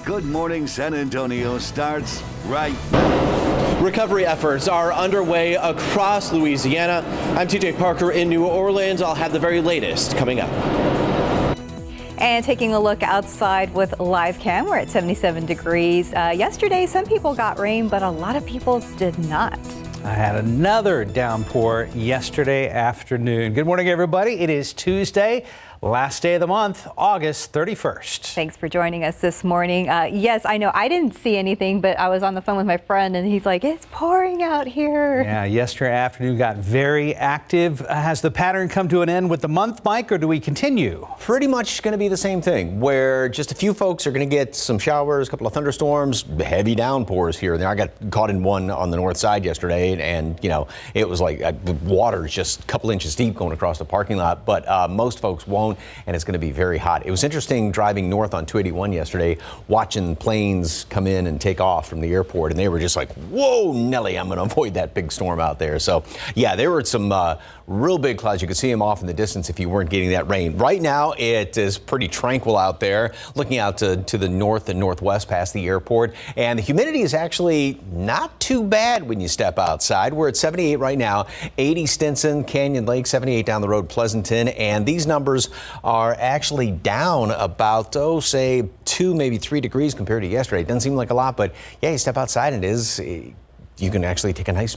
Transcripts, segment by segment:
Good Morning San Antonio starts right now. Recovery efforts are underway across Louisiana. I'm TJ Parker in New Orleans. I'll have the very latest coming up. And taking a look outside with live cam, we're at 77 degrees. Yesterday, some people got rain, but a lot of people did not. I had another downpour yesterday afternoon. Good morning, everybody. It is Tuesday, last day of the month, August 31st. Thanks for joining us this morning. Yes, I know I didn't see anything, but I was on the phone with my friend and he's like, it's pouring out here. Yeah, yesterday afternoon got very active. Has the pattern come to an end with the month, Mike, or do we continue? Pretty much going to be the same thing, where just a few folks are going to get some showers, a couple of thunderstorms, heavy downpours here and there. I got caught in one on the north side yesterday, and you know, it was like the water's just a couple inches deep going across the parking lot, but most folks won't, and it's going to be very hot. It was interesting driving north on 281 yesterday, watching planes come in and take off from the airport, and they were just like, whoa, Nelly, I'm going to avoid that big storm out there. So yeah, there were some real big clouds. You could see them off in the distance if you weren't getting that rain. Right now, it is pretty tranquil out there, looking out to the north and northwest past the airport, and the humidity is actually not too bad when you step outside. We're at 78 right now, 80 Stinson, Canyon Lake, 78 down the road, Pleasanton, and these numbers are actually down about, say 2, maybe 3 degrees compared to yesterday. It doesn't seem like a lot, but yeah, you step outside and you can actually take a nice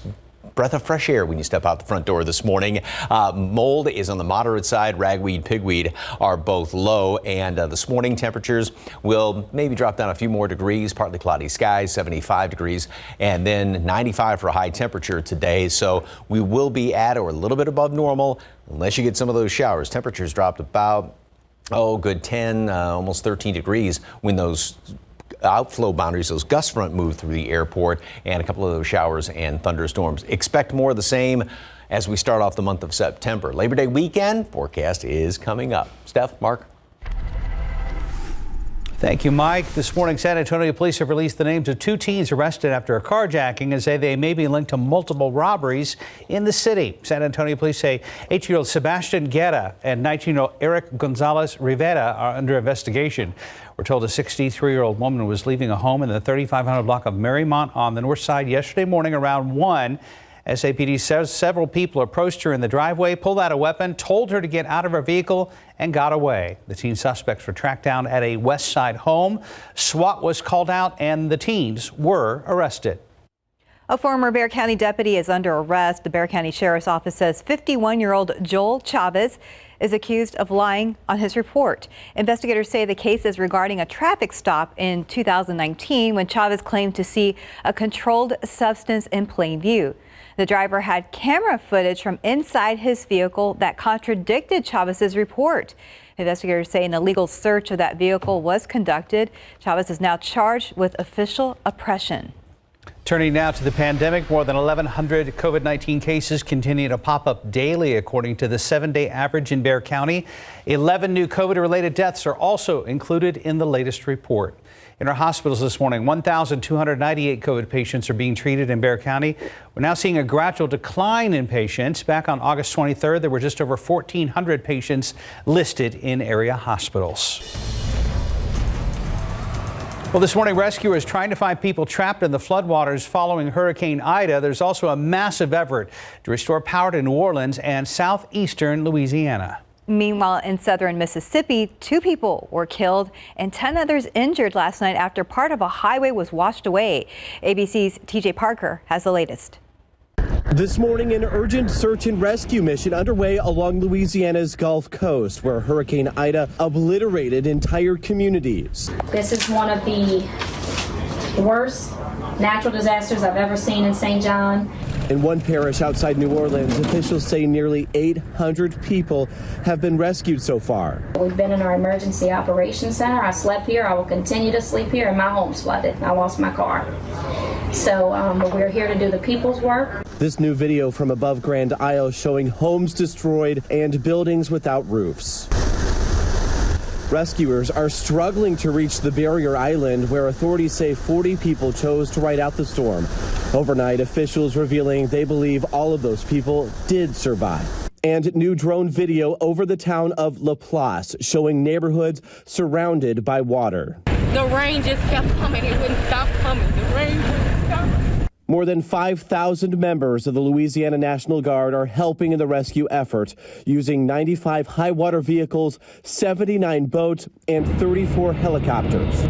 breath of fresh air when you step out the front door this morning. Mold is on the moderate side. Ragweed, pigweed are both low, and this morning temperatures will maybe drop down a few more degrees. Partly cloudy skies, 75 degrees, and then 95 for a high temperature today. So we will be at or a little bit above normal unless you get some of those showers. Temperatures dropped about, good 10, almost 13 degrees when those outflow boundaries, those gust front move through the airport, and a couple of those showers and thunderstorms. Expect more of the same as we start off the month of September. Labor Day weekend forecast is coming up. Steph, Mark. Thank you, Mike. This morning, San Antonio police have released the names of 2 teens arrested after a carjacking and say they may be linked to multiple robberies in the city. San Antonio police say 8-year-old Sebastian Guerra and 19-year-old Eric Gonzalez Rivera are under investigation. We're told a 63-year-old woman was leaving a home in the 3500 block of Marymount on the north side yesterday morning around 1. SAPD says several people approached her in the driveway, pulled out a weapon, told her to get out of her vehicle, and got away. The teen suspects were tracked down at a west side home. SWAT was called out and the teens were arrested. A former Bexar County deputy is under arrest. The Bexar County Sheriff's Office says 51-year-old Joel Chavez is accused of lying on his report. Investigators say the case is regarding a traffic stop in 2019 when Chavez claimed to see a controlled substance in plain view. The driver had camera footage from inside his vehicle that contradicted Chavez's report. Investigators say an illegal search of that vehicle was conducted. Chavez is now charged with official oppression. Turning now to the pandemic, more than 1,100 COVID-19 cases continue to pop up daily, according to the 7-day average in Bexar County. 11 new COVID-related deaths are also included in the latest report. In our hospitals this morning, 1,298 COVID patients are being treated in Bexar County. We're now seeing a gradual decline in patients. Back on August 23rd, there were just over 1,400 patients listed in area hospitals. Well, this morning, rescuers trying to find people trapped in the floodwaters following Hurricane Ida. There's also a massive effort to restore power to New Orleans and southeastern Louisiana. Meanwhile, in southern Mississippi, 2 people were killed and 10 others injured last night after part of a highway was washed away. ABC's TJ Parker has the latest. This morning, an urgent search and rescue mission underway along Louisiana's Gulf Coast, where Hurricane Ida obliterated entire communities. This is one of the worst natural disasters I've ever seen in St. John. In one parish outside New Orleans, officials say nearly 800 people have been rescued so far. We've been in our emergency operations center. I slept here. I will continue to sleep here, and my home's flooded. I lost my car. So we're here to do the people's work. This new video from above Grand Isle showing homes destroyed and buildings without roofs. Rescuers are struggling to reach the barrier island, where authorities say 40 people chose to ride out the storm. Overnight, officials revealing they believe all of those people did survive. And new drone video over the town of La Place showing neighborhoods surrounded by water. The rain just kept coming. It wouldn't stop coming. The rain wouldn't stop. More than 5,000 members of the Louisiana National Guard are helping in the rescue effort, using 95 high-water vehicles, 79 boats, and 34 helicopters.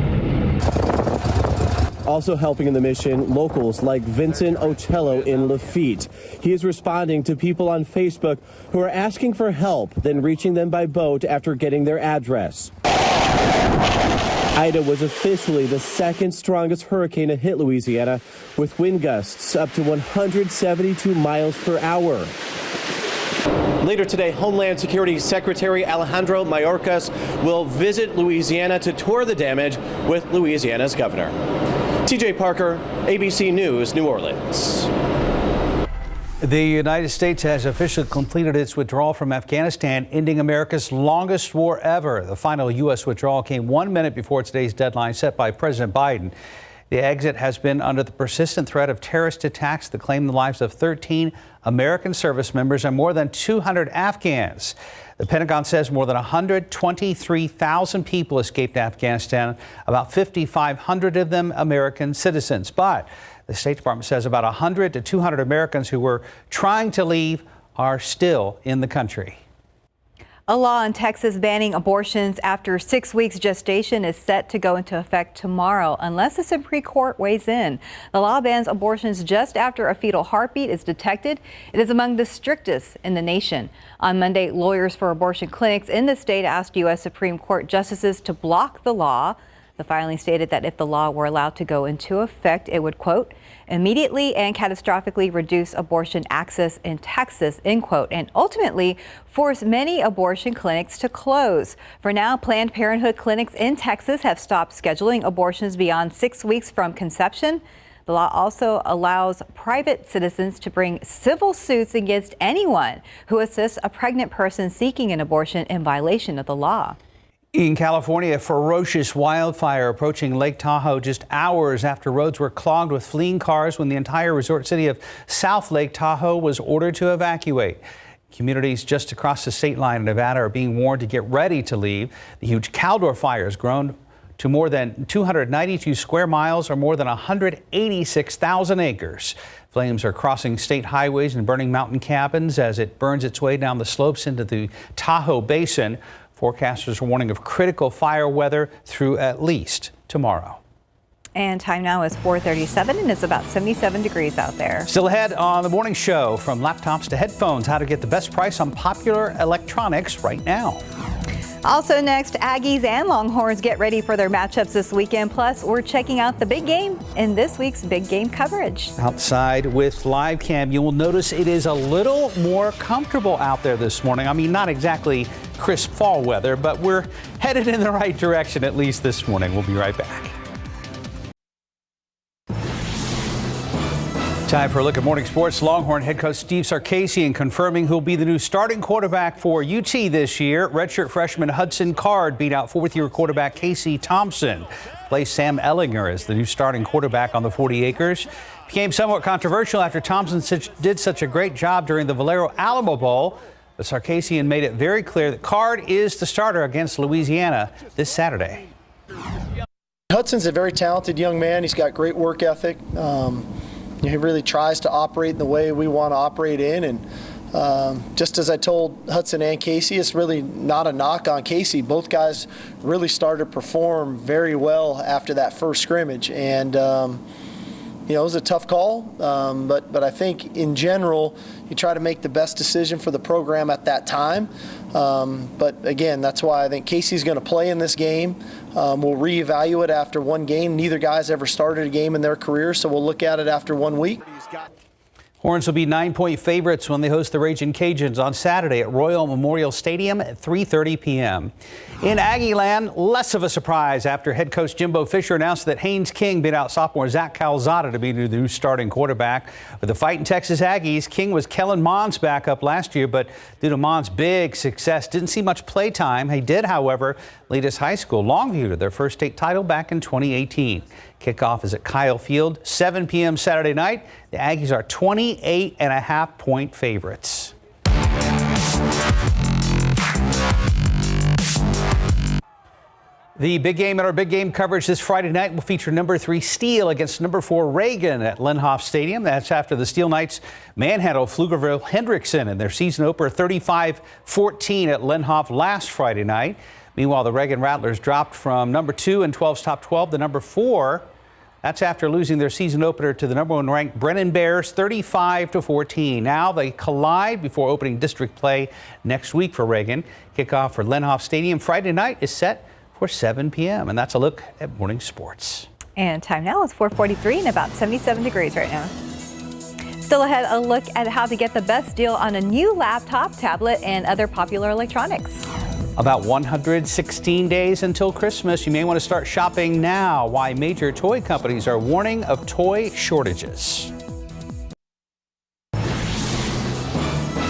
Also helping in the mission, locals like Vincent Ocello in Lafitte. He is responding to people on Facebook who are asking for help, then reaching them by boat after getting their address. Ida was officially the second strongest hurricane to hit Louisiana, with wind gusts up to 172 miles per hour. Later today, Homeland Security Secretary Alejandro Mayorkas will visit Louisiana to tour the damage with Louisiana's governor. TJ Parker, ABC News, New Orleans. The United States has officially completed its withdrawal from Afghanistan, ending America's longest war ever. The final U.S. withdrawal came 1 minute before today's deadline set by President Biden. The exit has been under the persistent threat of terrorist attacks that claim the lives of 13 American service members and more than 200 Afghans. The Pentagon says more than 123,000 people escaped Afghanistan, about 5,500 of them American citizens. But the State Department says about 100 to 200 Americans who were trying to leave are still in the country. A law in Texas banning abortions after 6 weeks gestation is set to go into effect tomorrow unless the Supreme Court weighs in. The law bans abortions just after a fetal heartbeat is detected. It is among the strictest in the nation. On Monday, lawyers for abortion clinics in the state asked U.S. Supreme Court justices to block the law. The filing stated that if the law were allowed to go into effect, it would, quote, immediately and catastrophically reduce abortion access in Texas, end quote, and ultimately force many abortion clinics to close. For now, Planned Parenthood clinics in Texas have stopped scheduling abortions beyond 6 weeks from conception. The law also allows private citizens to bring civil suits against anyone who assists a pregnant person seeking an abortion in violation of the law. In California, a ferocious wildfire approaching Lake Tahoe just hours after roads were clogged with fleeing cars when the entire resort city of South Lake Tahoe was ordered to evacuate. Communities just across the state line in Nevada are being warned to get ready to leave. The huge Caldor fire has grown to more than 292 square miles or more than 186,000 acres. Flames are crossing state highways and burning mountain cabins as it burns its way down the slopes into the Tahoe Basin. Forecasters are warning of critical fire weather through at least tomorrow. And time now is 4:37 and it's about 77 degrees out there. Still ahead on the morning show, from laptops to headphones, how to get the best price on popular electronics right now. Also next, Aggies and Longhorns get ready for their matchups this weekend. Plus, we're checking out the big game in this week's big game coverage. Outside with live cam, you will notice it is a little more comfortable out there this morning. I mean, not exactly crisp fall weather, but we're headed in the right direction, at least this morning. We'll be right back. Time for a look at morning sports. Longhorn head coach Steve Sarkisian confirming who'll be the new starting quarterback for UT this year. Redshirt freshman Hudson Card beat out fourth-year quarterback Casey Thompson. Placed Sam Ellinger as the new starting quarterback on the 40 acres. Became somewhat controversial after Thompson did such a great job during the Valero Alamo Bowl. But Sarkisian made it very clear that Card is the starter against Louisiana this Saturday. Hudson's a very talented young man. He's got great work ethic. He really tries to operate in the way we want to operate in. And just as I told Hudson and Casey, it's really not a knock on Casey. Both guys really started to perform very well after that first scrimmage. And, it was a tough call, but I think in general, you try to make the best decision for the program at that time. But again, that's why I think Casey's going to play in this game. We'll reevaluate after one game. Neither guy's ever started a game in their career, so we'll look at it after 1 week. Horns will be 9-point favorites when they host the Ragin' Cajuns on Saturday at Royal Memorial Stadium at 3:30 p.m. In Aggieland, less of a surprise after head coach Jimbo Fisher announced that Haynes King beat out sophomore Zach Calzada to be the new starting quarterback. With the fight in Texas Aggies, King was Kellen Mond's backup last year, but due to Mond's big success, didn't see much play time. He did, however, lead his high school Longview to their first state title back in 2018. Kickoff is at Kyle Field, 7 p.m. Saturday night. The Aggies are 28.5-point favorites. The big game in our big game coverage this Friday night will feature number 3 Steel against number 4 Reagan at Lenovo Stadium. That's after the Steel Knights manhandled Pflugerville-Hendrickson in their season opener 35-14 at Lenovo last Friday night. Meanwhile, the Reagan Rattlers dropped from number 2 in 12's top 12 to number 4. That's after losing their season opener to the number 1 ranked Brennan Bears 35-14. Now they collide before opening district play next week for Reagan. Kickoff for Lenovo Stadium Friday night is set for 7 p.m. And that's a look at morning sports. And time now is 4:43 and about 77 degrees right now. Still ahead, a look at how to get the best deal on a new laptop, tablet, and other popular electronics. About 116 days until Christmas. You may want to start shopping now. Why major toy companies are warning of toy shortages.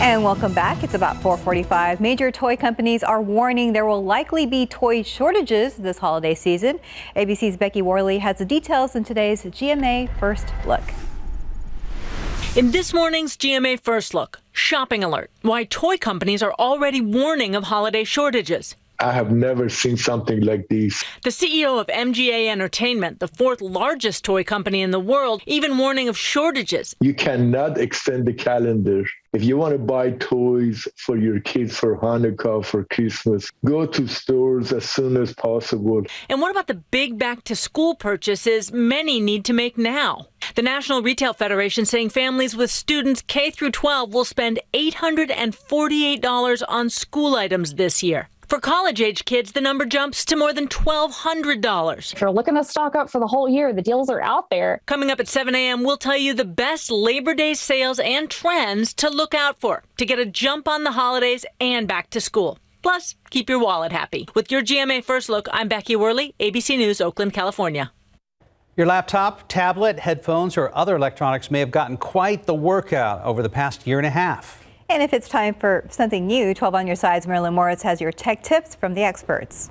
And welcome back. It's about 4:45. Major toy companies are warning there will likely be toy shortages this holiday season. ABC's Becky Worley has the details in today's GMA First Look. In this morning's GMA First Look, shopping alert. Why toy companies are already warning of holiday shortages. I have never seen something like this. The CEO of MGA Entertainment, the 4th largest toy company in the world, even warning of shortages. You cannot extend the calendar. If you want to buy toys for your kids for Hanukkah, for Christmas, go to stores as soon as possible. And what about the big back-to-school purchases many need to make now? The National Retail Federation saying families with students K through 12 will spend $848 on school items this year. For college-age kids, the number jumps to more than $1,200. If you're looking to stock up for the whole year, the deals are out there. Coming up at 7 a.m., we'll tell you the best Labor Day sales and trends to look out for to get a jump on the holidays and back to school. Plus, keep your wallet happy. With your GMA First Look, I'm Becky Worley, ABC News, Oakland, California. Your laptop, tablet, headphones, or other electronics may have gotten quite the workout over the past year and a half. And if it's time for something new, 12 on your side's Marilyn Moritz has your tech tips from the experts.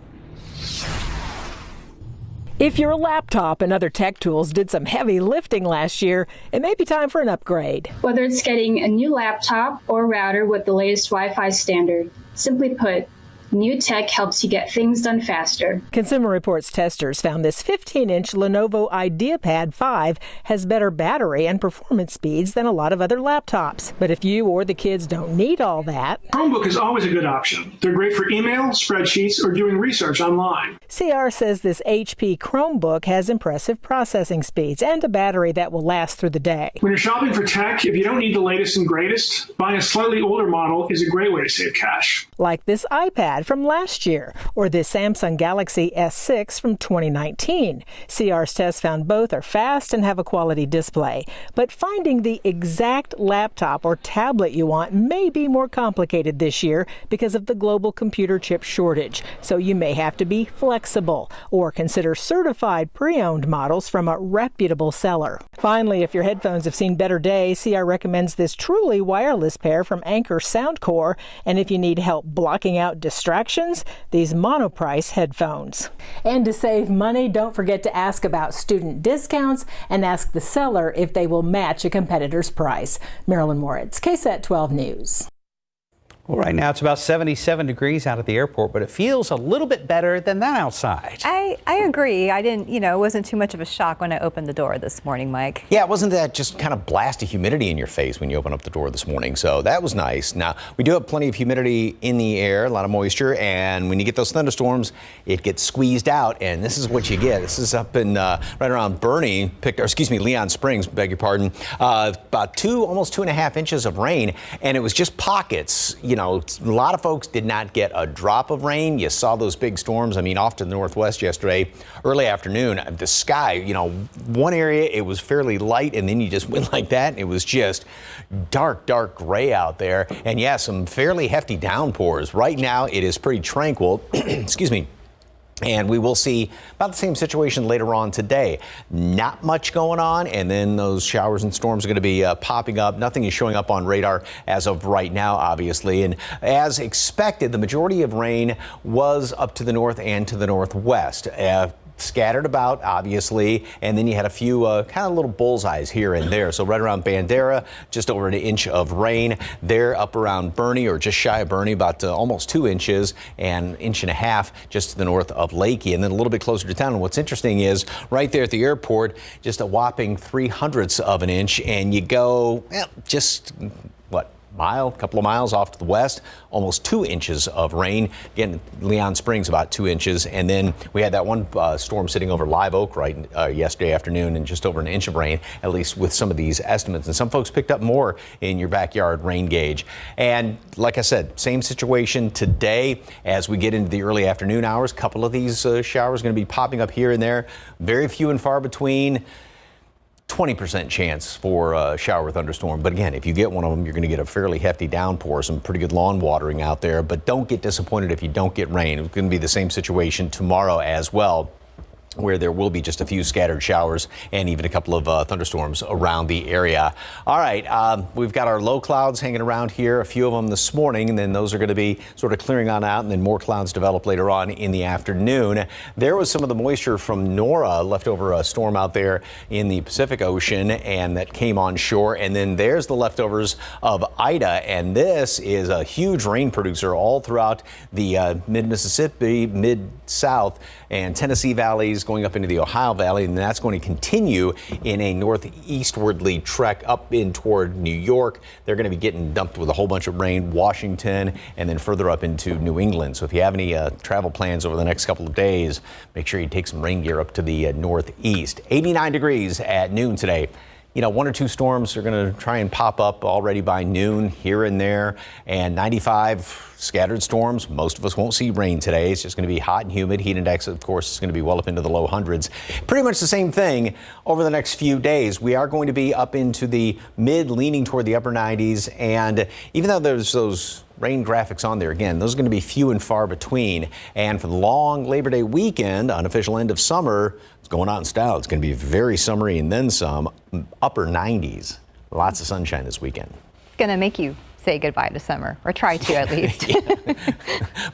If your laptop and other tech tools did some heavy lifting last year, it may be time for an upgrade. Whether it's getting a new laptop or router with the latest Wi-Fi standard, simply put, new tech helps you get things done faster. Consumer Reports testers found this 15-inch Lenovo Ideapad 5 has better battery and performance speeds than a lot of other laptops. But if you or the kids don't need all that, Chromebook is always a good option. They're great for email, spreadsheets, or doing research online. CR says this HP Chromebook has impressive processing speeds and a battery that will last through the day. When you're shopping for tech, if you don't need the latest and greatest, buying a slightly older model is a great way to save cash. Like this iPad from last year, or this Samsung Galaxy S6 from 2019. CR's tests found both are fast and have a quality display. But finding the exact laptop or tablet you want may be more complicated this year because of the global computer chip shortage. So you may have to be flexible or consider certified pre-owned models from a reputable seller. Finally, if your headphones have seen better days, CR recommends this truly wireless pair from Anker Soundcore. And if you need help blocking out distractions, these monoprice headphones. And to save money, don't forget to ask about student discounts and ask the seller if they will match a competitor's price. Marilyn Moritz, KSAT 12 News. Well, right now it's about 77 degrees out at the airport, but it feels a little bit better than that outside. I agree. I didn't, it wasn't too much of a shock when I opened the door this morning, Mike. Yeah, it wasn't that just kind of blast of humidity in your face when you open up the door this morning. So that was nice. Now, we do have plenty of humidity in the air, a lot of moisture. And when you get those thunderstorms, it gets squeezed out. And this is what you get. This is up in right around Leon Springs, beg your pardon. About almost 2.5 inches of rain. And it was just pockets. A lot of folks did not get a drop of rain. You saw those big storms. Off to the northwest yesterday, early afternoon, the sky, one area it was fairly light, and then you just went like that, and it was just dark gray out there. And yeah, some fairly hefty downpours. Right now, it is pretty tranquil. Excuse me. And we will see about the same situation later on today. Not much going on, and then those showers and storms are going to be popping up. Nothing is showing up on radar as of right now, obviously. And as expected, the majority of rain was up to the north and to the northwest. scattered about, obviously, and then you had a few kind of little bullseyes here and there. So right around Bandera, just over an inch of rain. There up around Bernie, or just shy of Bernie, about almost 2 inches, and 1.5 inches just to the north of Lakey, and then a little bit closer to town. And what's interesting is right there at the airport, just a whopping 0.03 of an inch, and you go just a couple of miles off to the west, almost 2 inches of rain. Again, Leon Springs about 2 inches, and then we had that one storm sitting over Live Oak yesterday afternoon, and just over 1 inch of rain, at least with some of these estimates. And some folks picked up more in your backyard rain gauge. And like I said, same situation today as we get into the early afternoon hours. A couple of these showers going to be popping up here and there, very few and far between. 20% chance for a shower or thunderstorm. But again, if you get one of them, you're going to get a fairly hefty downpour, some pretty good lawn watering out there. But don't get disappointed if you don't get rain. It's going to be the same situation tomorrow as well, where there will be just a few scattered showers and even a couple of thunderstorms around the area. All right, we've got our low clouds hanging around here, a few of them this morning, and then those are going to be sort of clearing on out, and then more clouds develop later on in the afternoon. There was some of the moisture from Nora left over a storm out there in the Pacific Ocean, and that came on shore. And then there's the leftovers of Ida, and this is a huge rain producer all throughout the mid-Mississippi, mid-South, and Tennessee valleys, going up into the Ohio Valley, and that's going to continue in a northeastwardly trek up in toward New York. They're going to be getting dumped with a whole bunch of rain, Washington, and then further up into New England. So if you have any travel plans over the next couple of days, make sure you take some rain gear up to the northeast. 89 degrees at noon today. You know, 1 or 2 storms are going to try and pop up already by noon here and there, and 95 scattered storms. Most of us won't see rain today. It's just going to be hot and humid. Heat index, of course, is going to be well up into the low hundreds. Pretty much the same thing over the next few days. We are going to be up into the mid, leaning toward the upper 90s, and even though there's those rain graphics on there, again, those are going to be few and far between. And for the long Labor Day weekend, unofficial end of summer, it's going out in style. It's going to be very summery and then some, upper 90s. Lots of sunshine this weekend. It's going to make you say goodbye to summer, or try to at least.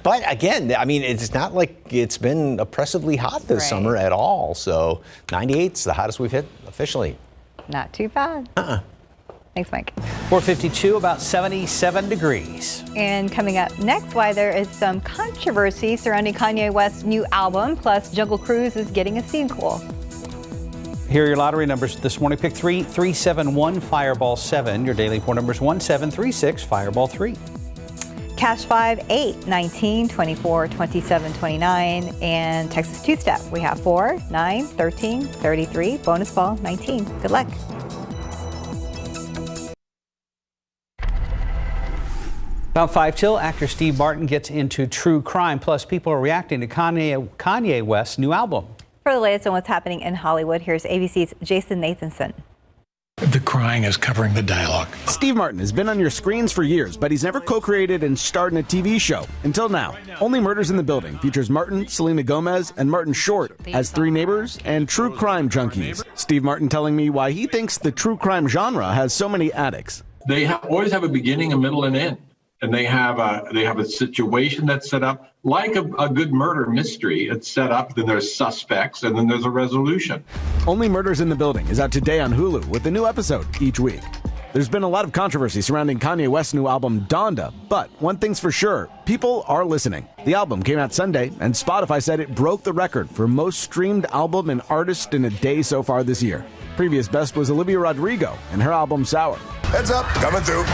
But again, I mean, it's not like it's been oppressively hot this summer at all. So 98's the hottest we've hit officially. Not too bad. Thanks, Mike. 452, about 77 degrees. And coming up next, why there is some controversy surrounding Kanye West's new album, plus Jungle Cruise is getting a sequel. Here are your lottery numbers this morning. Pick 3, 371, Fireball 7. Your daily 4 numbers 1736, Fireball 3. Cash 5, 8, 19, 24, 27, 29. And Texas two-step, we have 4, 9, 13, 33. Bonus ball, 19. Good luck. About 5 till, actor Steve Martin gets into true crime. Plus, people are reacting to Kanye West's new album. For the latest on what's happening in Hollywood, here's ABC's Jason Nathanson. The crying is covering the dialogue. Steve Martin has been on your screens for years, but he's never co-created and starred in a TV show. Until now. Only Murders in the Building features Martin, Selena Gomez, and Martin Short as 3 neighbors and true crime junkies. Steve Martin telling me why he thinks the true crime genre has so many addicts. They always have a beginning, a middle, and end. And they have a situation that's set up like a good murder mystery. It's set up, then there's suspects, and then there's a resolution. Only Murders in the Building is out today on Hulu with a new episode each week. There's been a lot of controversy surrounding Kanye West's new album, Donda, but one thing's for sure, people are listening. The album came out Sunday, and Spotify said it broke the record for most streamed album and artist in a day so far this year. Previous best was Olivia Rodrigo and her album, Sour. Heads up, coming through.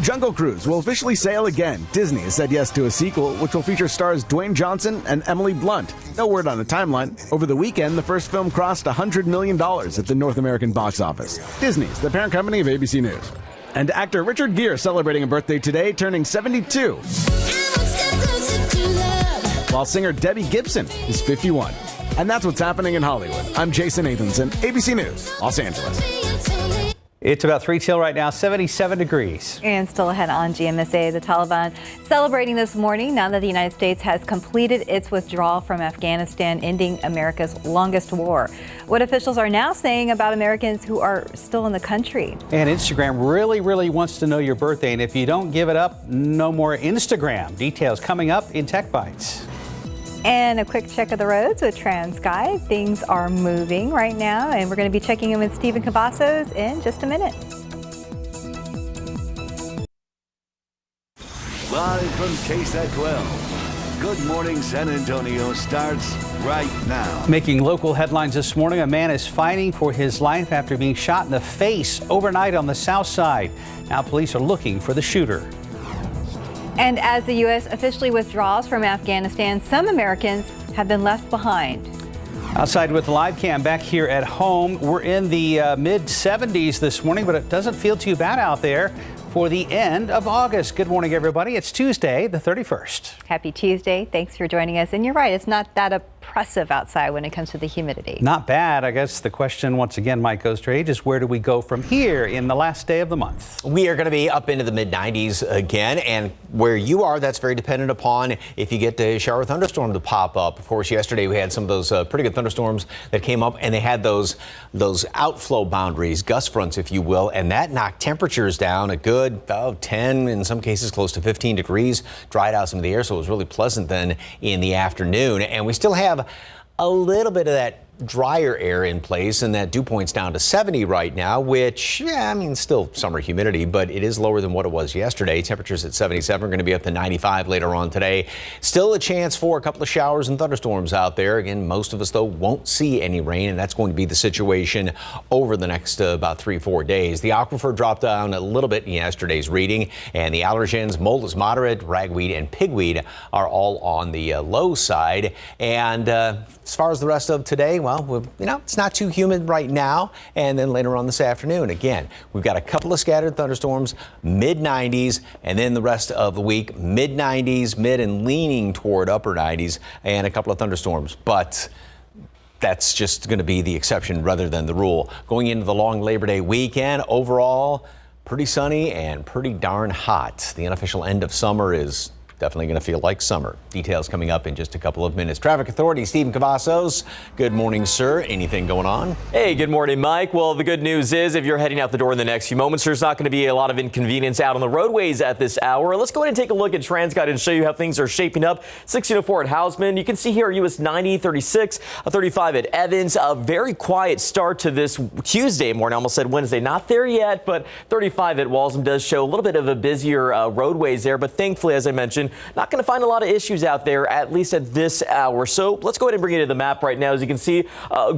Jungle Cruise will officially sail again. Disney has said yes to a sequel, which will feature stars Dwayne Johnson and Emily Blunt. No word on a timeline. Over the weekend, the first film crossed $100 million at the North American box office. Disney's the parent company of ABC News. And actor Richard Gere celebrating a birthday today, turning 72. While singer Debbie Gibson is 51. And that's what's happening in Hollywood. I'm Jason Nathanson, ABC News, Los Angeles. It's about 3 till right now, 77 degrees. And still ahead on GMSA, the Taliban celebrating this morning now that the United States has completed its withdrawal from Afghanistan, ending America's longest war. What officials are now saying about Americans who are still in the country. And Instagram really wants to know your birthday. And if you don't give it up, no more Instagram. Details coming up in Tech Bites. And a quick check of the roads with TransGuide. Things are moving right now, and we're going to be checking in with Stephen Cavazos in just a minute. Live from KSAT 12. Good Morning San Antonio starts right now. Making local headlines this morning, a man is fighting for his life after being shot in the face overnight on the south side. Now police are looking for the shooter. And as the U.S. officially withdraws from Afghanistan, some Americans have been left behind. Outside with live cam back here at home, we're in the mid-70s this morning, but it doesn't feel too bad out there for the end of August. Good morning, everybody. It's Tuesday, the 31st. Happy Tuesday. Thanks for joining us. And you're right, it's not that oppressive outside when it comes to the humidity. Not bad. I guess the question, once again, Mike, goes straight, is where do we go from here in the last day of the month? We are going to be up into the mid-90s again, and where you are, that's very dependent upon if you get a shower thunderstorm to pop up. Of course, yesterday we had some of those pretty good thunderstorms that came up, and they had those outflow boundaries, gust fronts, if you will, and that knocked temperatures down a good 10, in some cases close to 15 degrees, dried out some of the air, so it was really pleasant then in the afternoon. And we still have a little bit of that drier air in place, and that dew point's down to 70 right now, which, yeah, I mean, still summer humidity, but it is lower than what it was yesterday. Temperatures at 77 are going to be up to 95 later on today. Still a chance for a couple of showers and thunderstorms out there. Again, most of us, though, won't see any rain, and that's going to be the situation over the next about 3-4 days. The aquifer dropped down a little bit in yesterday's reading, and the allergens, mold is moderate, ragweed and pigweed are all on the low side. And as far as the rest of today, well, it's not too humid right now. And then later on this afternoon, again, we've got a couple of scattered thunderstorms, mid-90s, and then the rest of the week, mid-90s, mid and leaning toward upper 90s, and a couple of thunderstorms. But that's just going to be the exception rather than the rule. Going into the long Labor Day weekend, overall, pretty sunny and pretty darn hot. The unofficial end of summer is definitely going to feel like summer. Details coming up in just a couple of minutes. Traffic Authority, Stephen Cavazos. Good morning, sir. Anything going on? Hey, good morning, Mike. Well, the good news is if you're heading out the door in the next few moments, there's not going to be a lot of inconvenience out on the roadways at this hour. Let's go ahead and take a look at TransGuide and show you how things are shaping up. 1604 at Houseman. You can see here US 90, 36, 35 at Evans. A very quiet start to this Tuesday morning. I almost said Wednesday. Not there yet, but 35 at Walsham does show a little bit of a busier roadways there. But thankfully, as I mentioned, not going to find a lot of issues out there, at least at this hour. So let's go ahead and bring you to the map right now. As you can see,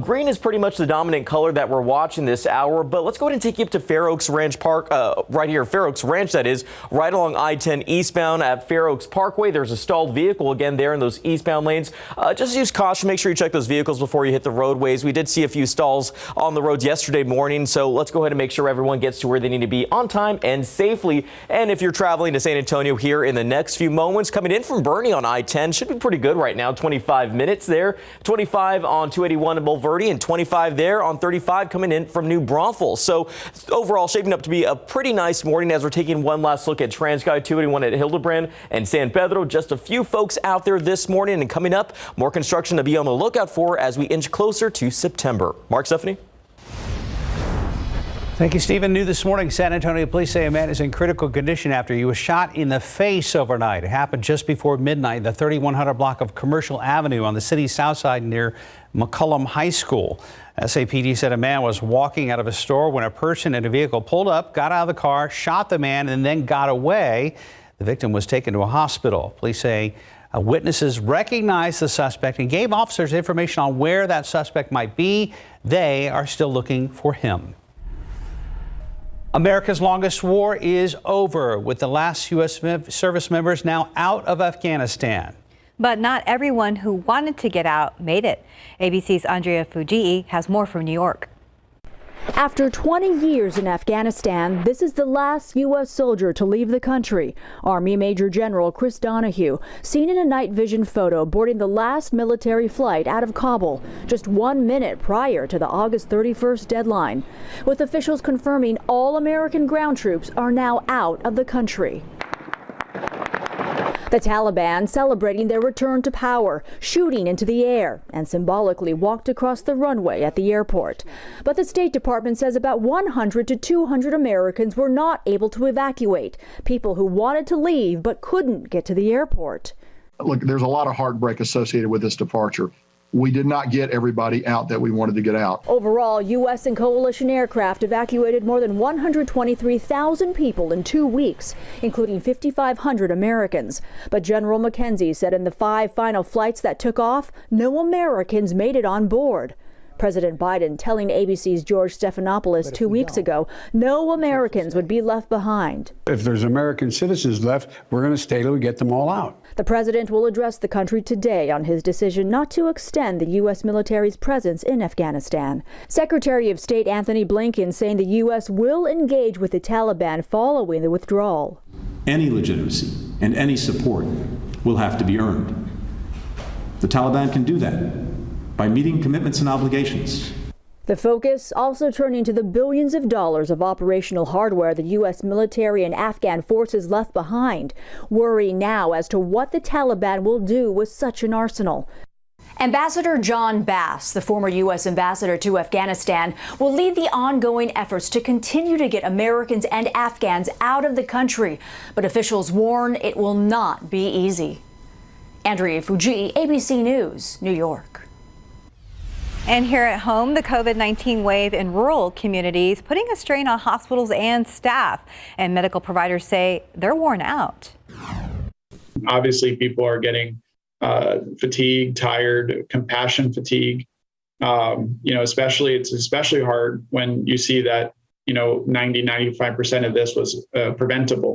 green is pretty much the dominant color that we're watching this hour. But let's go ahead and take you up to Fair Oaks Ranch Park, right here, Fair Oaks Ranch, that is, right along I-10 eastbound at Fair Oaks Parkway. There's a stalled vehicle again there in those eastbound lanes. Just use caution. Make sure you check those vehicles before you hit the roadways. We did see a few stalls on the roads yesterday morning. So let's go ahead and make sure everyone gets to where they need to be on time and safely. And if you're traveling to San Antonio here in the next few moments, coming in from Bernie on I-10 should be pretty good right now. 25 minutes there, 25 on 281 in Bulverde, and 25 there on 35 coming in from New Braunfels. So overall shaping up to be a pretty nice morning as we're taking one last look at TransGuide 281 at Hildebrand and San Pedro. Just a few folks out there this morning, and coming up, more construction to be on the lookout for as we inch closer to September. Mark, Stephanie? Thank you, Stephen. New this morning, San Antonio police say a man is in critical condition after he was shot in the face overnight. It happened just before midnight, the 3100 block of Commercial Avenue on the city's south side near McCullum High School. SAPD said a man was walking out of a store when a person in a vehicle pulled up, got out of the car, shot the man, and then got away. The victim was taken to a hospital. Police say witnesses recognized the suspect and gave officers information on where that suspect might be. They are still looking for him. America's longest war is over, with the last U.S. service members now out of Afghanistan. But not everyone who wanted to get out made it. ABC's Andrea Fujii has more from New York. After 20 years in Afghanistan, this is the last U.S. soldier to leave the country. Army Major General Chris Donahue, seen in a night vision photo boarding the last military flight out of Kabul, just 1 minute prior to the August 31st deadline, with officials confirming all American ground troops are now out of the country. The Taliban celebrating their return to power, shooting into the air, and symbolically walked across the runway at the airport. But the State Department says about 100 to 200 Americans were not able to evacuate, people who wanted to leave but couldn't get to the airport. Look, there's a lot of heartbreak associated with this departure. We did not get everybody out that we wanted to get out. Overall, U.S. and coalition aircraft evacuated more than 123,000 people in 2 weeks, including 5,500 Americans. But General McKenzie said in the 5 final flights that took off, no Americans made it on board. President Biden telling ABC's George Stephanopoulos 2 weeks ago, no Americans would be left behind. If there's American citizens left, we're going to stay till we get them all out. The president will address the country today on his decision not to extend the U.S. military's presence in Afghanistan. Secretary of State Anthony Blinken saying the U.S. will engage with the Taliban following the withdrawal. Any legitimacy and any support will have to be earned. The Taliban can do that by meeting commitments and obligations. The focus also turning to the billions of dollars of operational hardware the U.S. military and Afghan forces left behind. Worry now as to what the Taliban will do with such an arsenal. Ambassador John Bass, the former U.S. ambassador to Afghanistan, will lead the ongoing efforts to continue to get Americans and Afghans out of the country. But officials warn it will not be easy. Andrea Fuji, ABC News, New York. And here at home, the COVID-19 wave in rural communities putting a strain on hospitals and staff. And medical providers say they're worn out. Obviously, people are getting fatigued, tired, compassion fatigue. It's especially hard when you see that, 90-95% of this was preventable.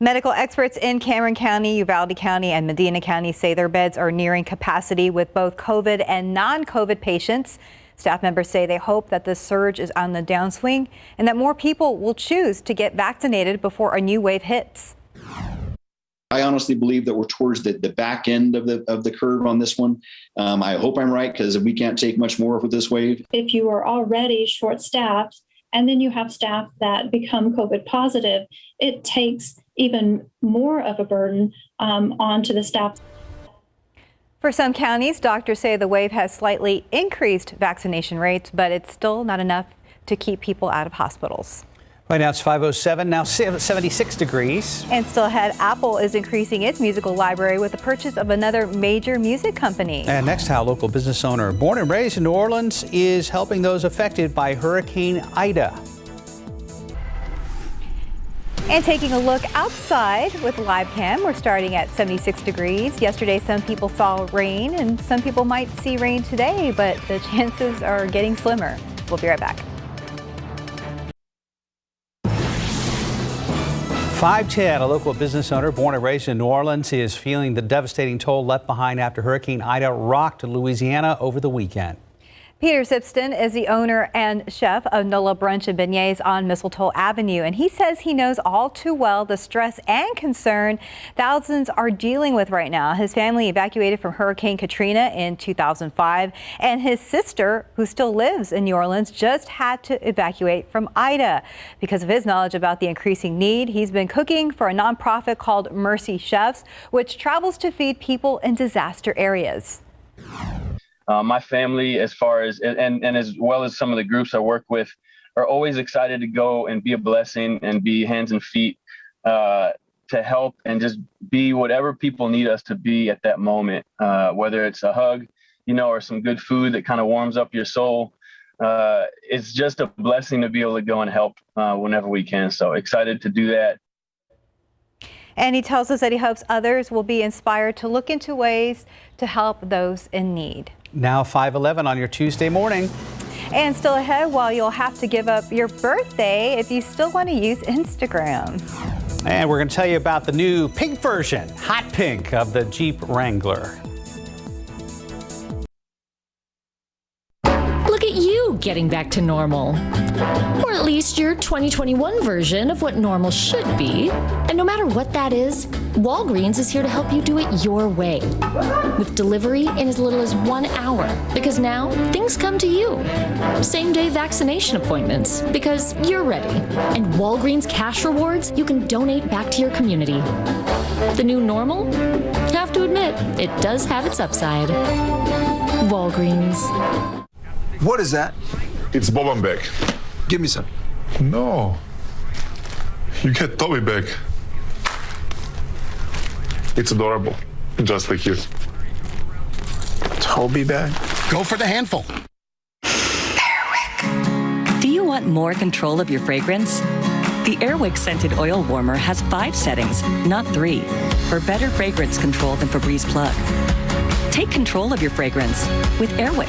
Medical experts in Cameron County, Uvalde County, and Medina County say their beds are nearing capacity with both COVID and non-COVID patients. Staff members say they hope that the surge is on the downswing and that more people will choose to get vaccinated before a new wave hits. I honestly believe that we're towards the back end of the curve on this one. I hope I'm right, because we can't take much more with this wave. If you are already short-staffed and then you have staff that become COVID positive, it takes even more of a burden onto the staff. For some counties, doctors say the wave has slightly increased vaccination rates, but it's still not enough to keep people out of hospitals. Right now it's 5:07, now 76 degrees. And still ahead, Apple is increasing its musical library with the purchase of another major music company. And next, how local business owner born and raised in New Orleans is helping those affected by Hurricane Ida. And taking a look outside with live cam, we're starting at 76 degrees. Yesterday, some people saw rain and some people might see rain today, but the chances are getting slimmer. We'll be right back. 5:10, a local business owner born and raised in New Orleans is feeling the devastating toll left behind after Hurricane Ida rocked Louisiana over the weekend. Peter Sipston is the owner and chef of NOLA Brunch and Beignets on Mistletoe Avenue, and he says he knows all too well the stress and concern thousands are dealing with right now. His family evacuated from Hurricane Katrina in 2005, and his sister, who still lives in New Orleans, just had to evacuate from Ida. Because of his knowledge about the increasing need, he's been cooking for a nonprofit called Mercy Chefs, which travels to feed people in disaster areas. My family, as far as and as well as some of the groups I work with, are always excited to go and be a blessing and be hands and feet to help and just be whatever people need us to be at that moment, whether it's a hug, or some good food that kind of warms up your soul. It's just a blessing to be able to go and help whenever we can. So excited to do that. And he tells us that he hopes others will be inspired to look into ways to help those in need. Now 5:11 on your Tuesday morning. And still ahead, while you'll have to give up your birthday if you still want to use Instagram. And we're going to tell you about the new pink version, hot pink, of the Jeep Wrangler. Look at you getting back to normal. Or at least your 2021 version of what normal should be. And no matter what that is, Walgreens is here to help you do it your way. With delivery in as little as 1 hour. Because now, things come to you. Same-day vaccination appointments. Because you're ready. And Walgreens cash rewards you can donate back to your community. The new normal? Have to admit, it does have its upside. Walgreens. What is that? It's Bobanbeck. Give me some. No. You get Toby back. It's adorable, just like you. Toby bag. Go for the handful. Do you want more control of your fragrance? The Airwick Scented Oil Warmer has 5 settings, not 3, for better fragrance control than Febreze Plug. Take control of your fragrance with Airwick.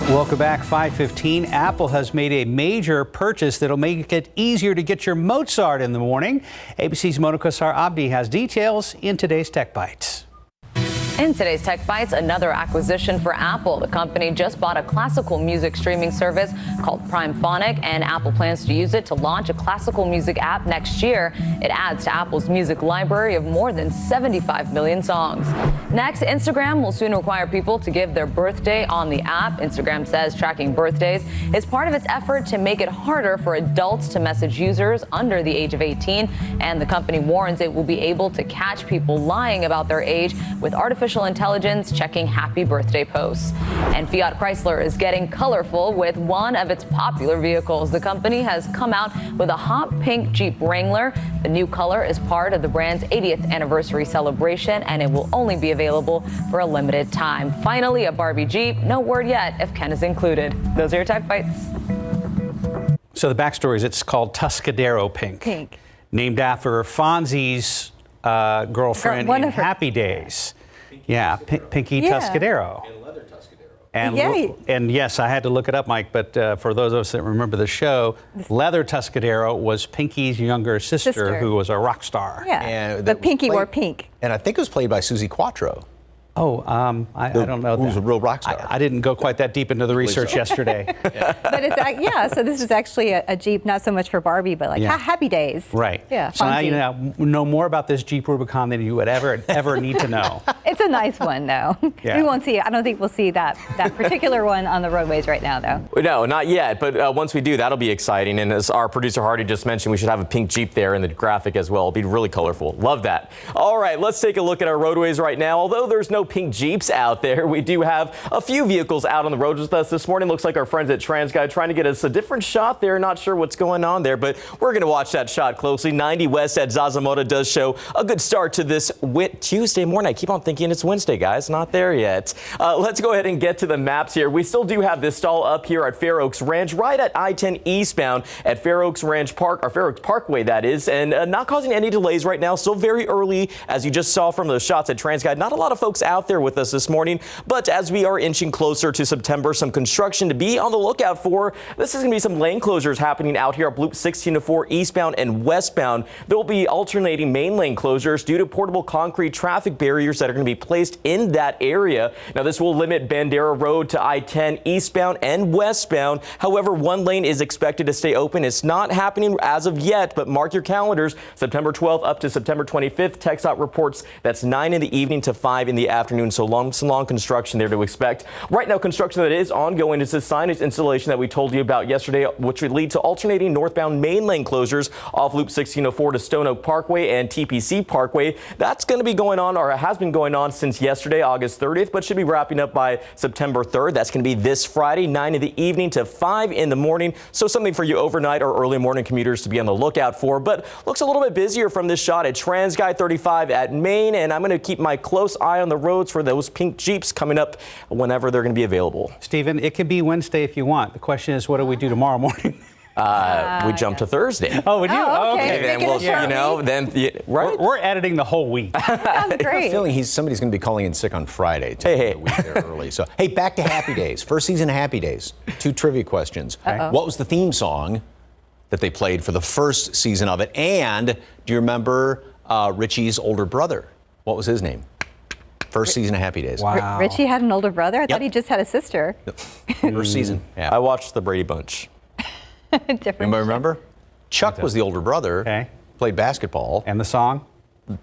Welcome back, 5:15. Apple has made a major purchase that'll make it easier to get your Mozart in the morning. ABC's Mona Kosar Abdi has details in today's Tech Bites. In today's Tech Bites, another acquisition for Apple. The company just bought a classical music streaming service called PrimePhonic, and Apple plans to use it to launch a classical music app next year. It adds to Apple's music library of more than 75 million songs. Next, Instagram will soon require people to give their birthday on the app. Instagram says tracking birthdays is part of its effort to make it harder for adults to message users under the age of 18, and the company warns it will be able to catch people lying about their age with artificial intelligence checking happy birthday posts. And Fiat Chrysler is getting colorful with one of its popular vehicles. The company has come out with a hot pink Jeep Wrangler. The new color is part of the brand's 80th anniversary celebration, and it will only be available for a limited time. Finally, a Barbie Jeep. No word yet if Ken is included. Those are your Tech Bites. So the backstory is it's called Tuscadero Pink. Named after Fonzie's girlfriend in Happy Days. Yeah, Pinky Tuscadero. And leather Tuscadero. And yes, I had to look it up, Mike, but for those of us that remember the show, Leather Tuscadero was Pinky's younger sister who was a rock star. Yeah, And but Pinky wore pink. And I think it was played by Susie Quattro. Oh, I don't know. Who's a real rock star. I didn't go quite that deep into the research yesterday. But it's so this is actually a Jeep, not so much for Barbie, but like Happy Days. Right. Yeah. So now Fonzie. you know more about this Jeep Rubicon than you would ever need to know. It's a nice one, though. Yeah. We won't see it. I don't think we'll see that particular one on the roadways right now, though. No, not yet. But once we do, that'll be exciting. And as our producer Hardy just mentioned, we should have a pink Jeep there in the graphic as well. It'll be really colorful. Love that. All right, let's take a look at our roadways right now. Although there's no pink Jeeps out there, we do have a few vehicles out on the roads with us this morning. Looks like our friends at TransGuide trying to get us a different shot there. Not sure what's going on there, but we're going to watch that shot closely. 90 West at Zarzamora does show a good start to this Tuesday morning. I keep on thinking it's Wednesday, guys. Not there yet. Let's go ahead and get to the maps here. We still do have this stall up here at Fair Oaks Ranch, right at I-10 eastbound at Fair Oaks Ranch Park, or Fair Oaks Parkway, that is, and not causing any delays right now. Still very early, as you just saw from those shots at TransGuide. Not a lot of folks out there with us this morning, but as we are inching closer to September, some construction to be on the lookout for. This is going to be some lane closures happening out here at Loop 1604 eastbound and westbound. There will be alternating main lane closures due to portable concrete traffic barriers that are going to be placed in that area. Now, this will limit Bandera Road to I-10 eastbound and westbound. However, one lane is expected to stay open. It's not happening as of yet, but mark your calendars. September 12th up to September 25th. TxDOT reports that's 9 in the evening to 5 in the afternoon. So some long construction there to expect. Right now, construction that is ongoing is this signage installation that we told you about yesterday, which would lead to alternating northbound main lane closures off Loop 1604 to Stone Oak Parkway and TPC Parkway. That's going to be going on, or has been going on since yesterday, August 30th, but should be wrapping up by September 3rd. That's going to be this Friday, 9 in the evening to 5 in the morning. So something for you overnight or early morning commuters to be on the lookout for. But looks a little bit busier from this shot at TransGuide 35 at Main, and I'm going to keep my close eye on the roads for those pink Jeeps coming up whenever they're going to be available. Stephen, it can be Wednesday if you want. The question is, what do we do tomorrow morning? We jump to Thursday. Oh, we do? Oh, okay. Then we'll, right? We're editing the whole week. Sounds I have a great. feeling somebody's going to be calling in sick on Friday. Hey. A week there early. So, hey, back to Happy Days. First season of Happy Days. 2 trivia questions. What was the theme song that they played for the first season of it? And do you remember Richie's older brother? What was his name? First season of Happy Days. Wow. Richie had an older brother? I thought he just had a sister. First season. Yeah. I watched the Brady Bunch. Different. Anybody remember? Chuck was the older brother. Played basketball. And the song?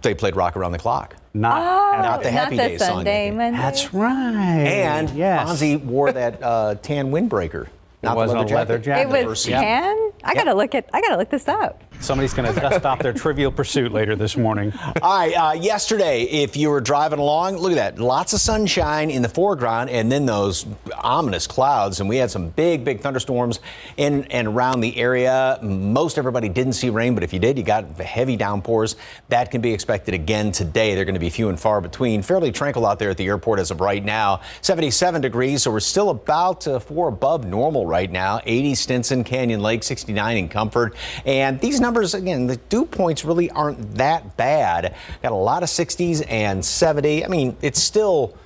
They played Rock Around the Clock. Not the Happy Days song. Sunday, Monday. That's right. And Fonzie wore that tan windbreaker. Not wasn't the a leather jacket. It was tan? I gotta look this up. Somebody's going to dust off their Trivial Pursuit later this morning. All right, yesterday, if you were driving along, look at that. Lots of sunshine in the foreground and then those ominous clouds. And we had some big thunderstorms in and around the area. Most everybody didn't see rain, but if you did, you got heavy downpours. That can be expected again today. They're going to be few and far between. Fairly tranquil out there at the airport as of right now. 77 degrees, so we're still about 4 above normal right now. 80 Stinson, Canyon Lake, 69 in Comfort. And these numbers, again, the dew points really aren't that bad. Got a lot of 60s and 70. I mean, it's still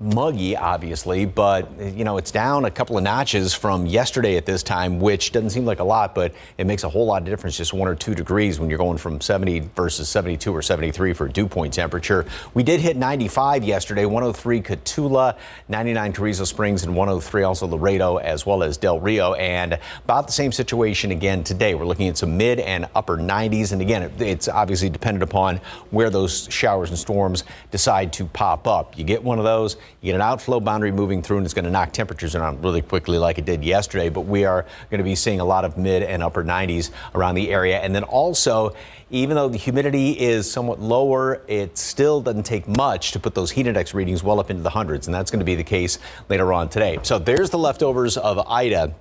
muggy, obviously, but you know, it's down a couple of notches from yesterday at this time, which doesn't seem like a lot, but it makes a whole lot of difference, just 1 or 2 degrees when you're going from 70 versus 72 or 73 for dew point temperature. We did hit 95 yesterday, 103 Cotulla, 99 Carrizo Springs, and 103 also Laredo as well as Del Rio, and about the same situation again today. We're looking at some mid and upper 90s, and again, it's obviously dependent upon where those showers and storms decide to pop up. You get one of those, you get an outflow boundary moving through, and it's going to knock temperatures around really quickly like it did yesterday, but we are going to be seeing a lot of mid and upper 90s around the area. And then also, even though the humidity is somewhat lower, it still doesn't take much to put those heat index readings well up into the hundreds, and that's going to be the case later on today. So there's the leftovers of Ida.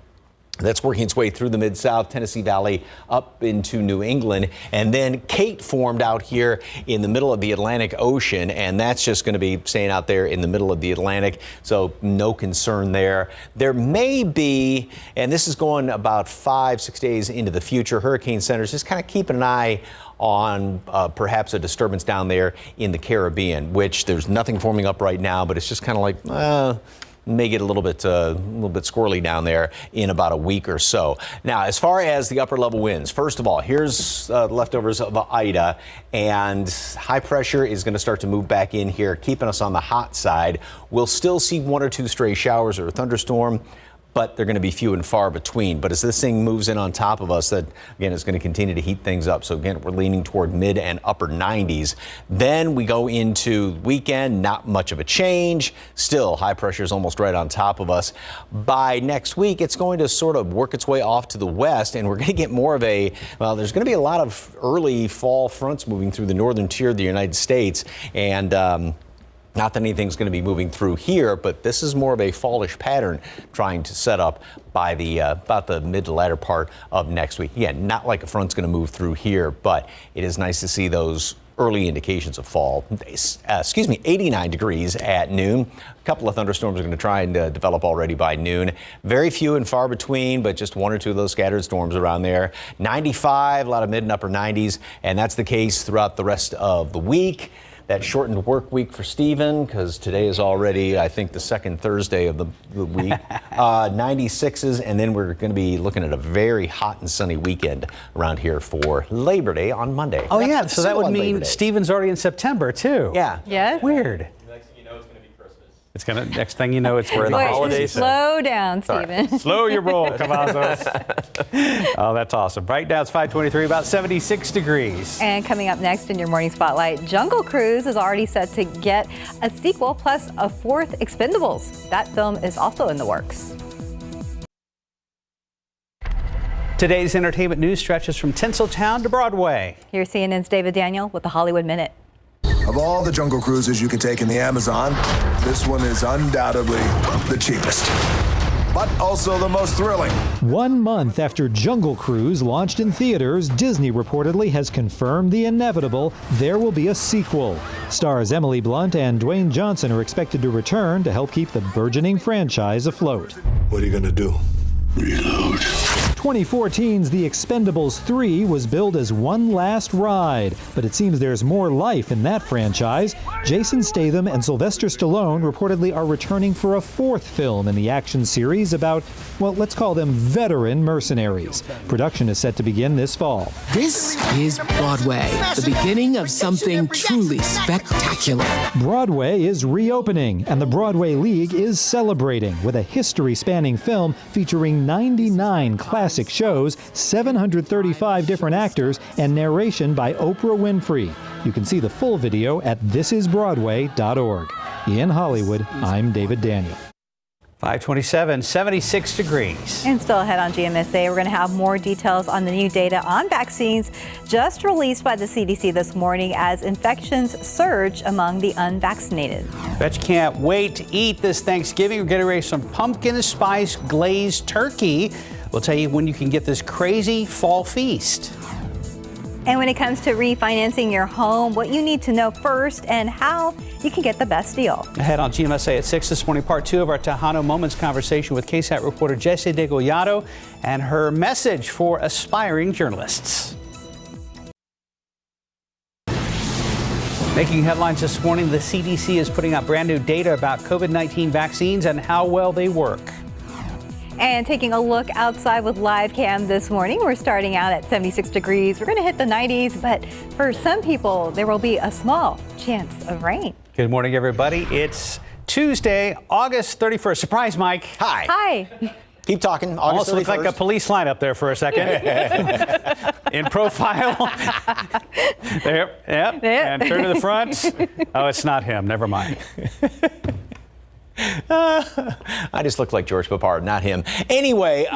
That's working its way through the Mid-South, Tennessee Valley, up into New England. And then Kate formed out here in the middle of the Atlantic Ocean, and that's just going to be staying out there in the middle of the Atlantic, so no concern there. There may be, and this is going about 5-6 days into the future, hurricane centers just kind of keeping an eye on perhaps a disturbance down there in the Caribbean, which there's nothing forming up right now, but it's just kind of like, may get a little bit squirrely down there in about a week or so. Now, as far as the upper level winds, first of all, here's leftovers of Ida, and high pressure is going to start to move back in here, keeping us on the hot side. We'll still see 1 or 2 stray showers or a thunderstorm, but they're going to be few and far between. But as this thing moves in on top of us, that again is going to continue to heat things up. So again, we're leaning toward mid and upper 90s. Then we go into weekend, not much of a change. Still, high pressure is almost right on top of us. By next week, it's going to sort of work its way off to the west, and we're going to get more of a, well, there's going to be a lot of early fall fronts moving through the northern tier of the United States. And not that anything's going to be moving through here, but this is more of a fallish pattern trying to set up by the about the mid to latter part of next week. Again, not like a front's going to move through here, but it is nice to see those early indications of fall. 89 degrees at noon. A couple of thunderstorms are going to try and develop already by noon. Very few and far between, but just 1 or 2 of those scattered storms around there. 95, a lot of mid and upper 90s, and that's the case throughout the rest of the week. That shortened work week for Stephen, because today is already, I think, the second Thursday of the week. 96s, and then we're going to be looking at a very hot and sunny weekend around here for Labor Day on Monday. Oh, yeah, so that would mean Stephen's already in September, too. Yeah. Yes. Weird. It's going to, next thing you know, it's where the holidays. Slow down, Stephen. Slow your roll, Cavazos. Oh, that's awesome. Right now it's 5:23, about 76 degrees. And coming up next in your morning spotlight, Jungle Cruise is already set to get a sequel plus a 4th Expendables. That film is also in the works. Today's entertainment news stretches from Tinseltown to Broadway. Here's CNN's David Daniel with the Hollywood Minute. Of all the jungle cruises you can take in the Amazon, this one is undoubtedly the cheapest, but also the most thrilling. 1 month after Jungle Cruise launched in theaters, Disney reportedly has confirmed the inevitable: there will be a sequel. Stars Emily Blunt and Dwayne Johnson are expected to return to help keep the burgeoning franchise afloat. What are you going to do? Reload. 2014's The Expendables 3 was billed as one last ride, but it seems there's more life in that franchise. Jason Statham and Sylvester Stallone reportedly are returning for a 4th film in the action series about, well, let's call them veteran mercenaries. Production is set to begin this fall. This is Broadway, the beginning of something truly spectacular. Broadway is reopening, and the Broadway League is celebrating with a history-spanning film featuring 99 classic shows, 735 different actors, and narration by Oprah Winfrey. You can see the full video at thisisbroadway.org. In Hollywood, I'm David Daniel. 527, 76 degrees. And still ahead on GMSA, we're going to have more details on the new data on vaccines just released by the CDC this morning as infections surge among the unvaccinated. Bet you can't wait to eat this Thanksgiving. We're getting ready for some pumpkin spice glazed turkey. We'll tell you when you can get this crazy fall feast. And when it comes to refinancing your home, what you need to know first and how you can get the best deal. Ahead on GMSA at 6 this morning, part 2 of our Tahoe Moments conversation with KSAT reporter Jessie DeGollado and her message for aspiring journalists. Making headlines this morning, the CDC is putting out brand new data about COVID-19 vaccines and how well they work. And taking a look outside with live cam this morning, we're starting out at 76 degrees. We're going to hit the 90s, but for some people, there will be a small chance of rain. Good morning, everybody. It's Tuesday, August 31st. Surprise, Mike. Hi. Hi. Keep talking. August Almost 31st. looked like a police line up there for a second. In profile. There, yep. And turn to the front. Oh, it's not him. Never mind. I just look like George Papard, not him. Anyway,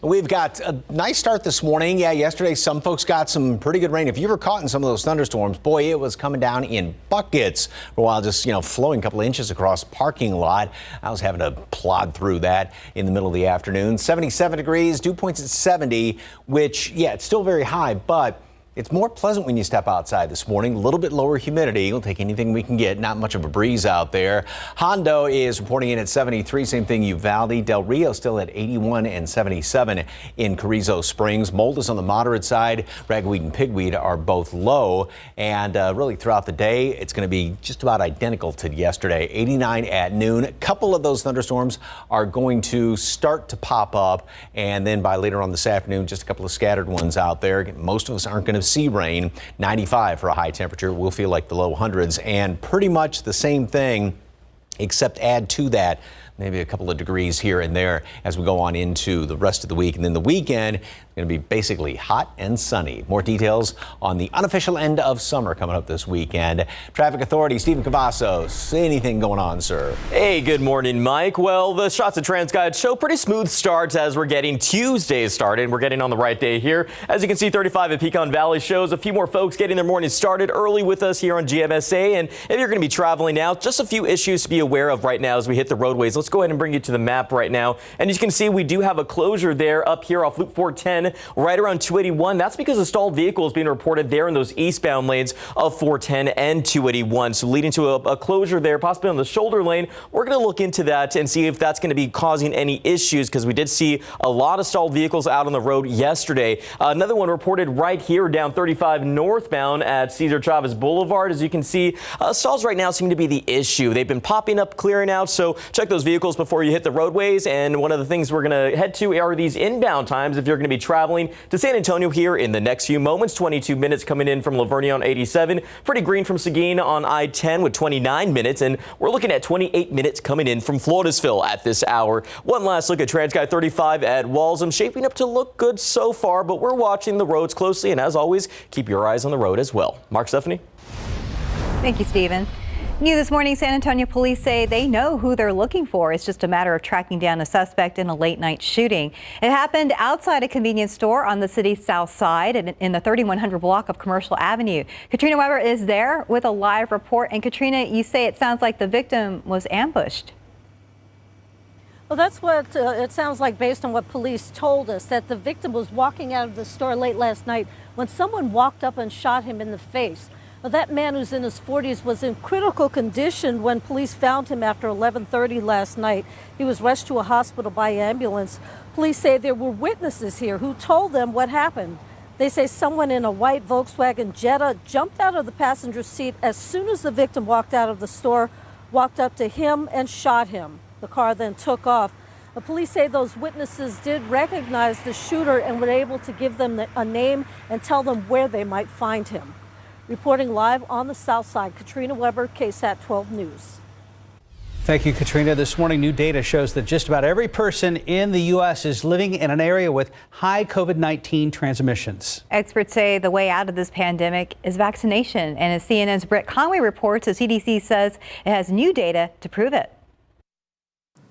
we've got a nice start this morning. Yeah, yesterday some folks got some pretty good rain. If you were caught in some of those thunderstorms, boy, it was coming down in buckets for a while, just, flowing a couple of inches across parking lot. I was having to plod through that in the middle of the afternoon. 77 degrees, dew points at 70, which, yeah, it's still very high, but it's more pleasant when you step outside this morning. A little bit lower humidity. We'll take anything we can get. Not much of a breeze out there. Hondo is reporting in at 73. Same thing, Uvalde. Del Rio still at 81 and 77 in Carrizo Springs. Mold is on the moderate side. Ragweed and pigweed are both low. And really throughout the day, it's going to be just about identical to yesterday. 89 at noon. A couple of those thunderstorms are going to start to pop up. And then by later on this afternoon, just a couple of scattered ones out there. Most of us aren't going to see rain. 95 for a high temperature. We'll feel like the low hundreds, and pretty much the same thing, except add to that maybe a couple of degrees here and there as we go on into the rest of the week. And then the weekend going to be basically hot and sunny. More details on the unofficial end of summer coming up this weekend. Traffic Authority, Stephen Cavazos. Anything going on, sir? Hey, good morning, Mike. Well, the shots of TransGuide show pretty smooth starts as we're getting Tuesday started. We're getting on the right day here. As you can see, 35 at Pecan Valley shows a few more folks getting their morning started early with us here on GMSA. And if you're going to be traveling now, just a few issues to be aware of right now as we hit the roadways. Let's go ahead and bring you to the map right now. And as you can see, we do have a closure there up here off Loop 410 right around 281. That's because a stalled vehicle is being reported there in those eastbound lanes of 410 and 281. So leading to a closure there, possibly on the shoulder lane. We're going to look into that and see if that's going to be causing any issues, because we did see a lot of stalled vehicles out on the road yesterday. Another one reported right here down 35 northbound at Cesar Chavez Boulevard. As you can see, stalls right now seem to be the issue. They've been popping up, clearing out. So check those vehicles before you hit the roadways. And one of the things we're going to head to are these inbound times if you're going to be traveling to San Antonio here in the next few moments. 22 minutes coming in from Lavernia on 87. Pretty green from Seguin on I-10 with 29 minutes. And we're looking at 28 minutes coming in from Floresville at this hour. One last look at TransGuide 35 at Walsham. Shaping up to look good so far, but we're watching the roads closely. And as always, keep your eyes on the road as well. Mark, Stephanie. Thank you, Stephen. New this morning, San Antonio police say they know who they're looking for. It's just a matter of tracking down a suspect in a late night shooting. It happened outside a convenience store on the city's south side in the 3100 block of Commercial Avenue. Katrina Weber is there with a live report. And Katrina, you say it sounds like the victim was ambushed. Well, that's what it sounds like based on what police told us, that the victim was walking out of the store late last night when someone walked up and shot him in the face. Well, that man, who's in his 40s, was in critical condition when police found him after 11:30 last night. He was rushed to a hospital by ambulance. Police say there were witnesses here who told them what happened. They say someone in a white Volkswagen Jetta jumped out of the passenger seat as soon as the victim walked out of the store, walked up to him and shot him. The car then took off. The police say those witnesses did recognize the shooter and were able to give them a name and tell them where they might find him. Reporting live on the south side, Katrina Weber, KSAT 12 News. Thank you, Katrina. This morning, new data shows that just about every person in the U.S. is living in an area with high COVID-19 transmissions. Experts say the way out of this pandemic is vaccination. And as CNN's Brett Conway reports, the CDC says it has new data to prove it.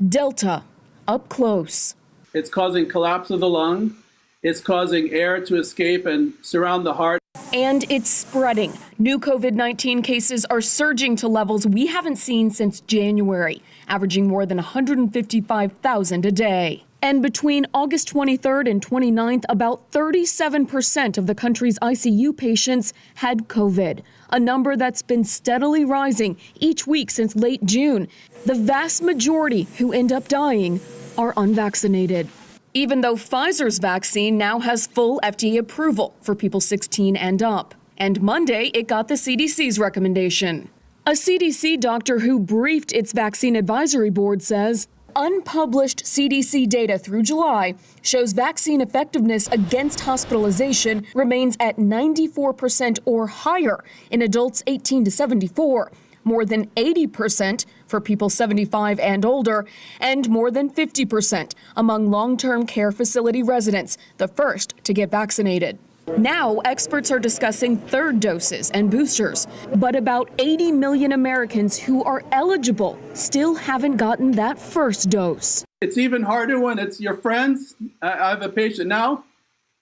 Delta, up close. It's causing collapse of the lung. It's causing air to escape and surround the heart. And it's spreading. New COVID-19 cases are surging to levels we haven't seen since January, averaging more than 155,000 a day. And between August 23rd and 29th, about 37% of the country's ICU patients had COVID, a number that's been steadily rising each week since late June. The vast majority who end up dying are unvaccinated. Even though Pfizer's vaccine now has full FDA approval for people 16 and up. And Monday, it got the CDC's recommendation. A CDC doctor who briefed its vaccine advisory board says unpublished CDC data through July shows vaccine effectiveness against hospitalization remains at 94% or higher in adults 18 to 74. More than 80% for people 75 and older, and more than 50% among long-term care facility residents, the first to get vaccinated. Now, experts are discussing third doses and boosters, but about 80 million Americans who are eligible still haven't gotten that first dose. It's even harder when it's your friends. I have a patient now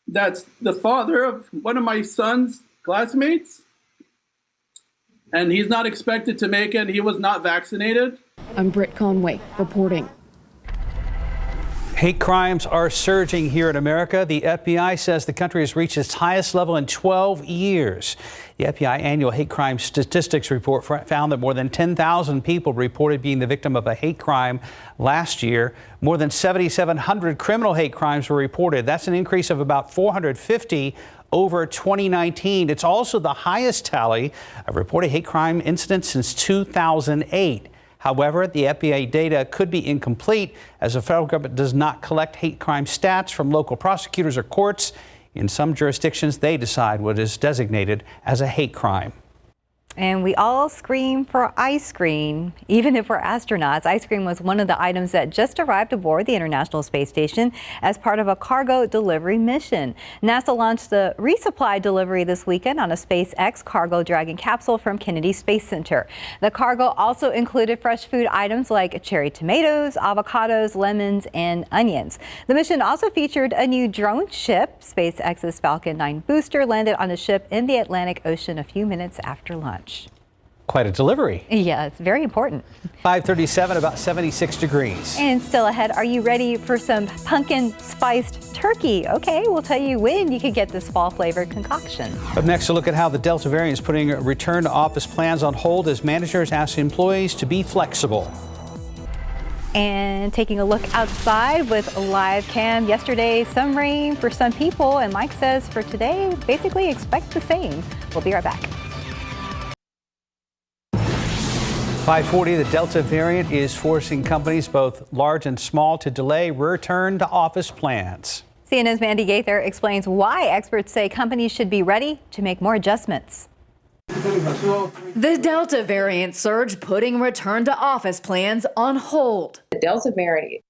that's the father of one of my son's classmates. And he's not expected to make it. He was not vaccinated. I'm Britt Conway reporting. Hate crimes are surging here in America. The FBI says the country has reached its highest level in 12 years. The FBI annual hate crime statistics report found that more than 10,000 people reported being the victim of a hate crime last year. More than 7,700 criminal hate crimes were reported. That's an increase of about 450 over 2019. It's also the highest tally of reported hate crime incidents since 2008. However, the FBI data could be incomplete as the federal government does not collect hate crime stats from local prosecutors or courts. In some jurisdictions, they decide what is designated as a hate crime. And we all scream for ice cream, even if we're astronauts. Ice cream was one of the items that just arrived aboard the International Space Station as part of a cargo delivery mission. NASA launched the resupply delivery this weekend on a SpaceX Cargo Dragon capsule from Kennedy Space Center. The cargo also included fresh food items like cherry tomatoes, avocados, lemons, and onions. The mission also featured a new drone ship. SpaceX's Falcon 9 booster landed on a ship in the Atlantic Ocean a few minutes after lunch. Quite a delivery. Yeah, it's very important. 5:37, about 76 degrees. And still ahead, are you ready for some pumpkin spiced turkey? Okay, we'll tell you when you can get this fall flavored concoction. Up next, a look at how the Delta variant is putting return to office plans on hold as managers ask employees to be flexible. And taking a look outside with a live cam. Yesterday, some rain for some people, and Mike says for today, basically expect the same. We'll be right back. 5:40, the Delta variant is forcing companies both large and small to delay return to office plans. CNN's Mandy Gaither explains why experts say companies should be ready to make more adjustments. The Delta variant surge putting return to office plans on hold. The Delta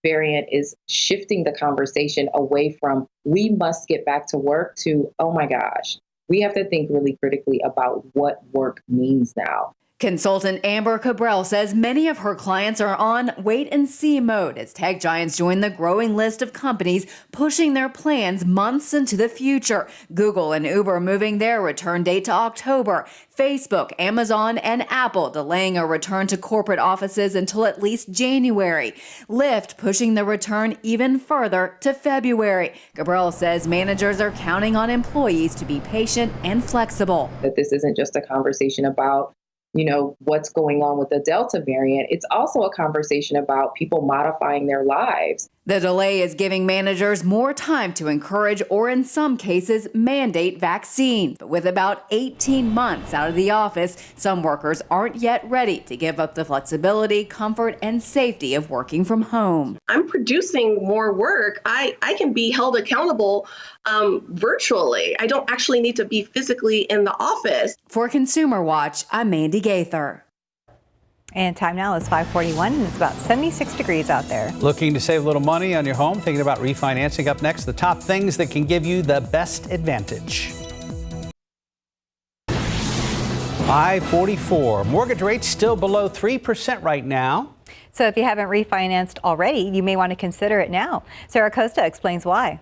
variant is shifting the conversation away from we must get back to work to, oh my gosh, we have to think really critically about what work means now. Consultant Amber Cabral says many of her clients are on wait-and-see mode as tech giants join the growing list of companies pushing their plans months into the future. Google and Uber moving their return date to October. Facebook, Amazon, and Apple delaying a return to corporate offices until at least January. Lyft pushing the return even further to February. Cabral says managers are counting on employees to be patient and flexible. That this isn't just a conversation about what's going on with the Delta variant. It's also a conversation about people modifying their lives. The delay is giving managers more time to encourage or in some cases mandate vaccine. But with about 18 months out of the office, some workers aren't yet ready to give up the flexibility, comfort, and safety of working from home. I'm producing more work. I can be held accountable virtually. I don't actually need to be physically in the office. For Consumer Watch, I'm Mandy Gaither. And time now is 5:41 and it's about 76 degrees out there. Looking to save a little money on your home? Thinking about refinancing? Up next, the top things that can give you the best advantage. 5:44. Mortgage rates still below 3% right now. So if you haven't refinanced already, you may want to consider it now. Sarah Costa explains why.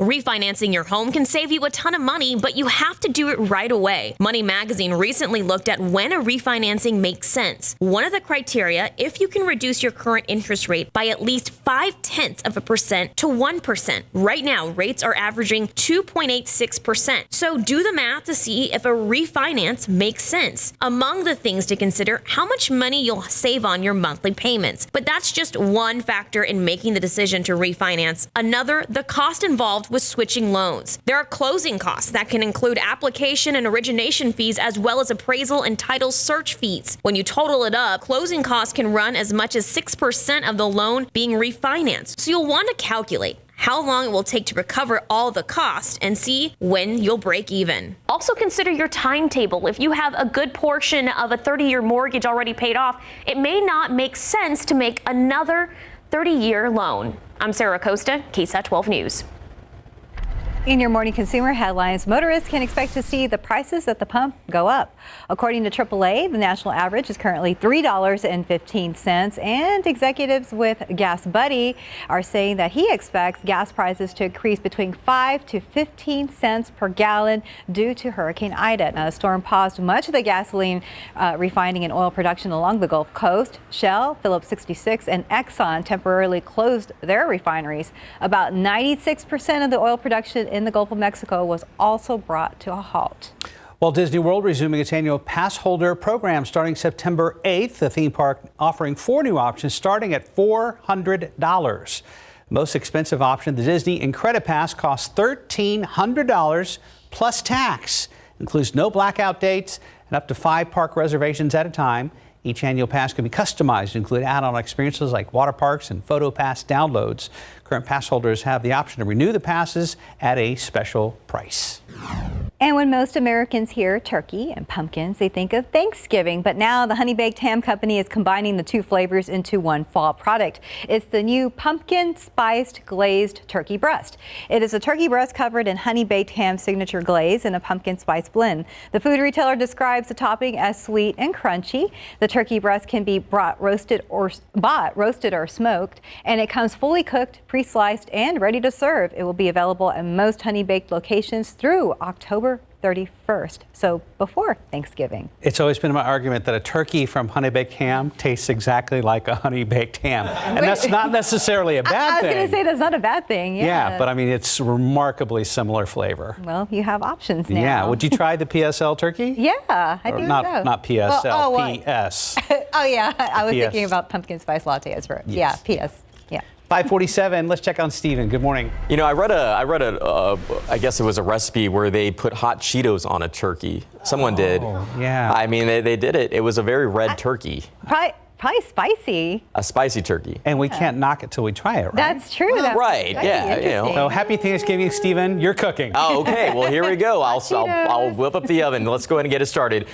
Refinancing your home can save you a ton of money, but you have to do it right away. Money Magazine recently looked at when a refinancing makes sense. One of the criteria, if you can reduce your current interest rate by at least 0.5% to 1%. Right now, rates are averaging 2.86%. So do the math to see if a refinance makes sense. Among the things to consider, how much money you'll save on your monthly payments. But that's just one factor in making the decision to refinance. Another, the cost involved with switching loans. There are closing costs that can include application and origination fees, as well as appraisal and title search fees. When you total it up, closing costs can run as much as 6% of the loan being refinanced. So you'll want to calculate how long it will take to recover all the cost and see when you'll break even. Also consider your timetable. If you have a good portion of a 30-year mortgage already paid off, it may not make sense to make another 30-year loan. I'm Sarah Costa, KSAT 12 News. In your morning consumer headlines, motorists can expect to see the prices at the pump go up. According to AAA, the national average is currently $3.15, and executives with Gas Buddy are saying that he expects gas prices to increase between 5 to 15 cents per gallon due to Hurricane Ida. Now, the storm paused much of the gasoline refining and oil production along the Gulf Coast. Shell, Phillips 66, and Exxon temporarily closed their refineries. About 96% of the oil production in the Gulf of Mexico was also brought to a halt. Walt Disney World resuming its annual pass holder program starting September 8th. The theme park offering 4 new options starting at $400. Most expensive option, the Disney Incredipass, costs $1,300 plus tax. Includes no blackout dates and up to 5 park reservations at a time. Each annual pass can be customized to include add-on experiences like water parks and photo pass downloads. Current pass holders have the option to renew the passes at a special price. And when most Americans hear turkey and pumpkins, they think of Thanksgiving. But now the Honey Baked Ham Company is combining the 2 flavors into one fall product. It's the new pumpkin spiced glazed turkey breast. It is a turkey breast covered in Honey Baked Ham signature glaze and a pumpkin spice blend. The food retailer describes the topping as sweet and crunchy. The turkey breast can be bought roasted or smoked, and it comes fully cooked, pre-sliced, and ready to serve. It will be available at most Honey Baked locations through October 31st, so before Thanksgiving. It's always been my argument that a turkey from Honey Baked Ham tastes exactly like a Honey Baked Ham. And that's not necessarily a bad thing. I was going to say that's not a bad thing. Yeah, but I mean, it's remarkably similar flavor. Well, you have options now. Yeah, would you try the PSL turkey? Yeah, I think so. Not PSL, PS. Oh, yeah, I was thinking about pumpkin spice latte as well. Yes. Yeah, PS. 5:47. Let's check on Steven. Good morning. You know, I read I guess it was a recipe where they put hot Cheetos on a turkey. Someone did. Yeah. I mean, they did it. It was a very red turkey. Probably spicy. A spicy turkey. And we can't knock it till we try it, right? That's true. Right. Yeah. You know. So happy Thanksgiving, Steven. You're cooking. Oh, okay. Well, here we go. I'll whip up the oven. Let's go ahead and get it started.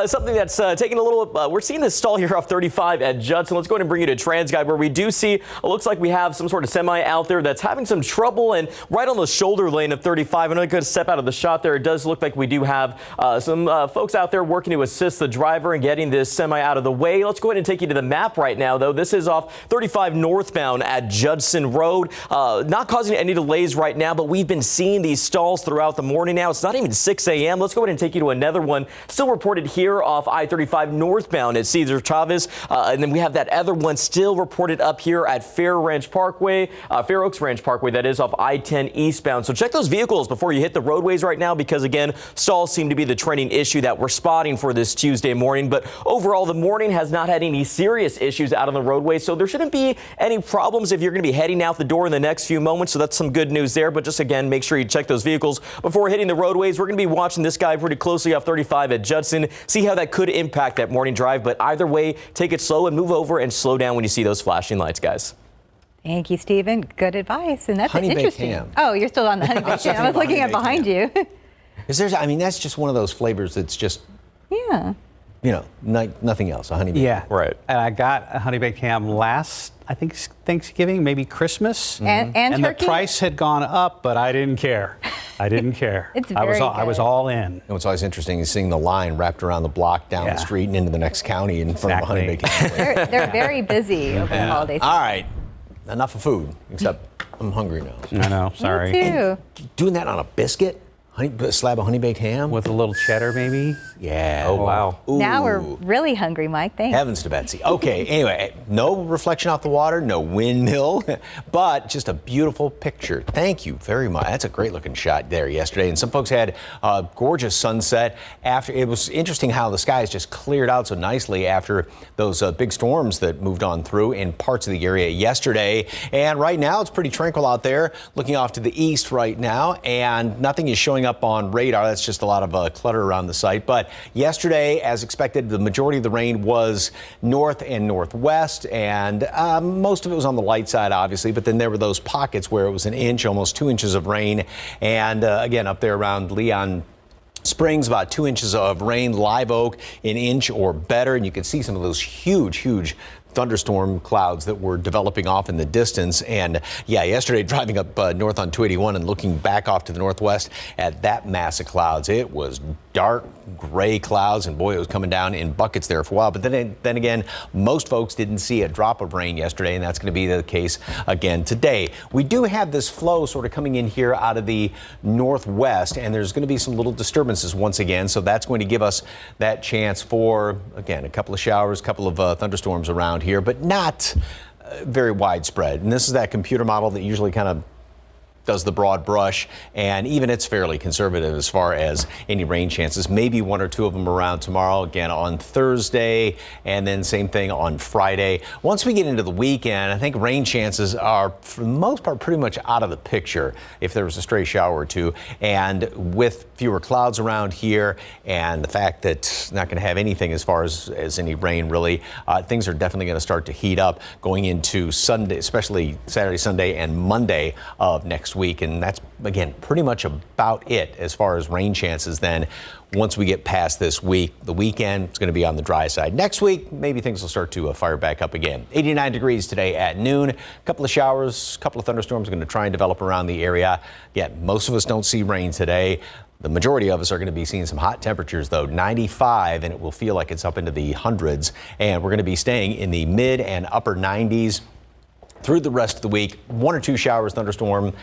Something that's taking a little. We're seeing this stall here off 35 at Judson. Let's go ahead and bring you to TransGuide, where we do see. It looks like we have some sort of semi out there that's having some trouble, and right on the shoulder lane of 35. I'm going to step out of the shot there. It does look like we do have some folks out there working to assist the driver and getting this semi out of the way. Let's go ahead and take you to the map right now, though. This is off 35 northbound at Judson Road. Not causing any delays right now, but we've been seeing these stalls throughout the morning now. It's not even 6 a.m. Let's go ahead and take you to another one. Still reported here off I-35 northbound at Cesar Chavez. And then we have that other one still reported up here at Fair Oaks Ranch Parkway, that is off I-10 eastbound. So check those vehicles before you hit the roadways right now, because again, stalls seem to be the trending issue that we're spotting for this Tuesday morning. But overall, the morning has not had any serious issues out on the roadway, so there shouldn't be any problems if you're going to be heading out the door in the next few moments. So that's some good news there. But just again, make sure you check those vehicles before hitting the roadways. We're going to be watching this guy pretty closely off 35 at Judson, see how that could impact that morning drive. But either way, take it slow and move over and slow down when you see those flashing lights, guys. Thank you, Stephen. Good advice. And that's interesting. Ham. Oh, you're still on the Honey Baked Ham. I was looking at behind you. I mean, that's just one of those flavors that's just, yeah. You know, nothing else. A honey baked ham. Right. And I got a Honey Baked Ham last, I think, Thanksgiving, maybe Christmas. And and turkey? The price had gone up, but I didn't care. I didn't care. It's I was very I was good. all in. And what's always interesting is seeing the line wrapped around the block, down the street, and into the next county in front of a honey baked ham. They're very busy over the holidays. All right, enough of food, except I'm hungry now. I know, sorry. Me too. And doing that on a biscuit? A slab of honey baked ham? With a little cheddar, maybe? Yeah. Oh, wow. Ooh. Now we're really hungry, Mike. Thanks. Heavens to Betsy. Okay, anyway, no reflection off the water, no windmill, but just a beautiful picture. Thank you very much. That's a great looking shot there yesterday. And some folks had a gorgeous sunset. After it was interesting how the skies just cleared out so nicely after those big storms that moved on through in parts of the area yesterday. And right now it's pretty tranquil out there, looking off to the east right now, and nothing is showing up on radar. That's just a lot of clutter around the site. But yesterday, as expected, the majority of the rain was north and northwest, and most of it was on the light side, obviously, but then there were those pockets where it was an inch, almost 2 inches of rain. And again, up there around Leon Springs, about 2 inches of rain. Live Oak, an inch or better. And you can see some of those huge thunderstorm clouds that were developing off in the distance. And yeah, yesterday driving up north on 281 and looking back off to the northwest at that mass of clouds, it was dark gray clouds, and boy, it was coming down in buckets there for a while. But then again, most folks didn't see a drop of rain yesterday, and that's going to be the case again today. We do have this flow sort of coming in here out of the northwest, and there's going to be some little disturbances once again, so that's going to give us that chance for, again, a couple of showers, a couple of thunderstorms around here, but not very widespread. And this is that computer model that usually kind of does the broad brush, and even it's fairly conservative as far as any rain chances. Maybe one or two of them around tomorrow, again on Thursday, and then same thing on Friday. Once we get into the weekend, I think rain chances are, for the most part, pretty much out of the picture if there was a stray shower or two. And with fewer clouds around here and the fact that it's not going to have anything as far as any rain really, things are definitely going to start to heat up going into Sunday, especially Saturday, Sunday, and Monday of next week. And that's, again, pretty much about it as far as rain chances then. Once we get past this week, the weekend, it's going to be on the dry side. Next week, maybe things will start to fire back up again. 89 degrees today at noon. A couple of showers, a couple of thunderstorms going to try and develop around the area. Again, most of us don't see rain today. The majority of us are going to be seeing some hot temperatures, though, 95, and it will feel like it's up into the hundreds. And we're going to be staying in the mid and upper 90s through the rest of the week. One or two showers, thunderstorm,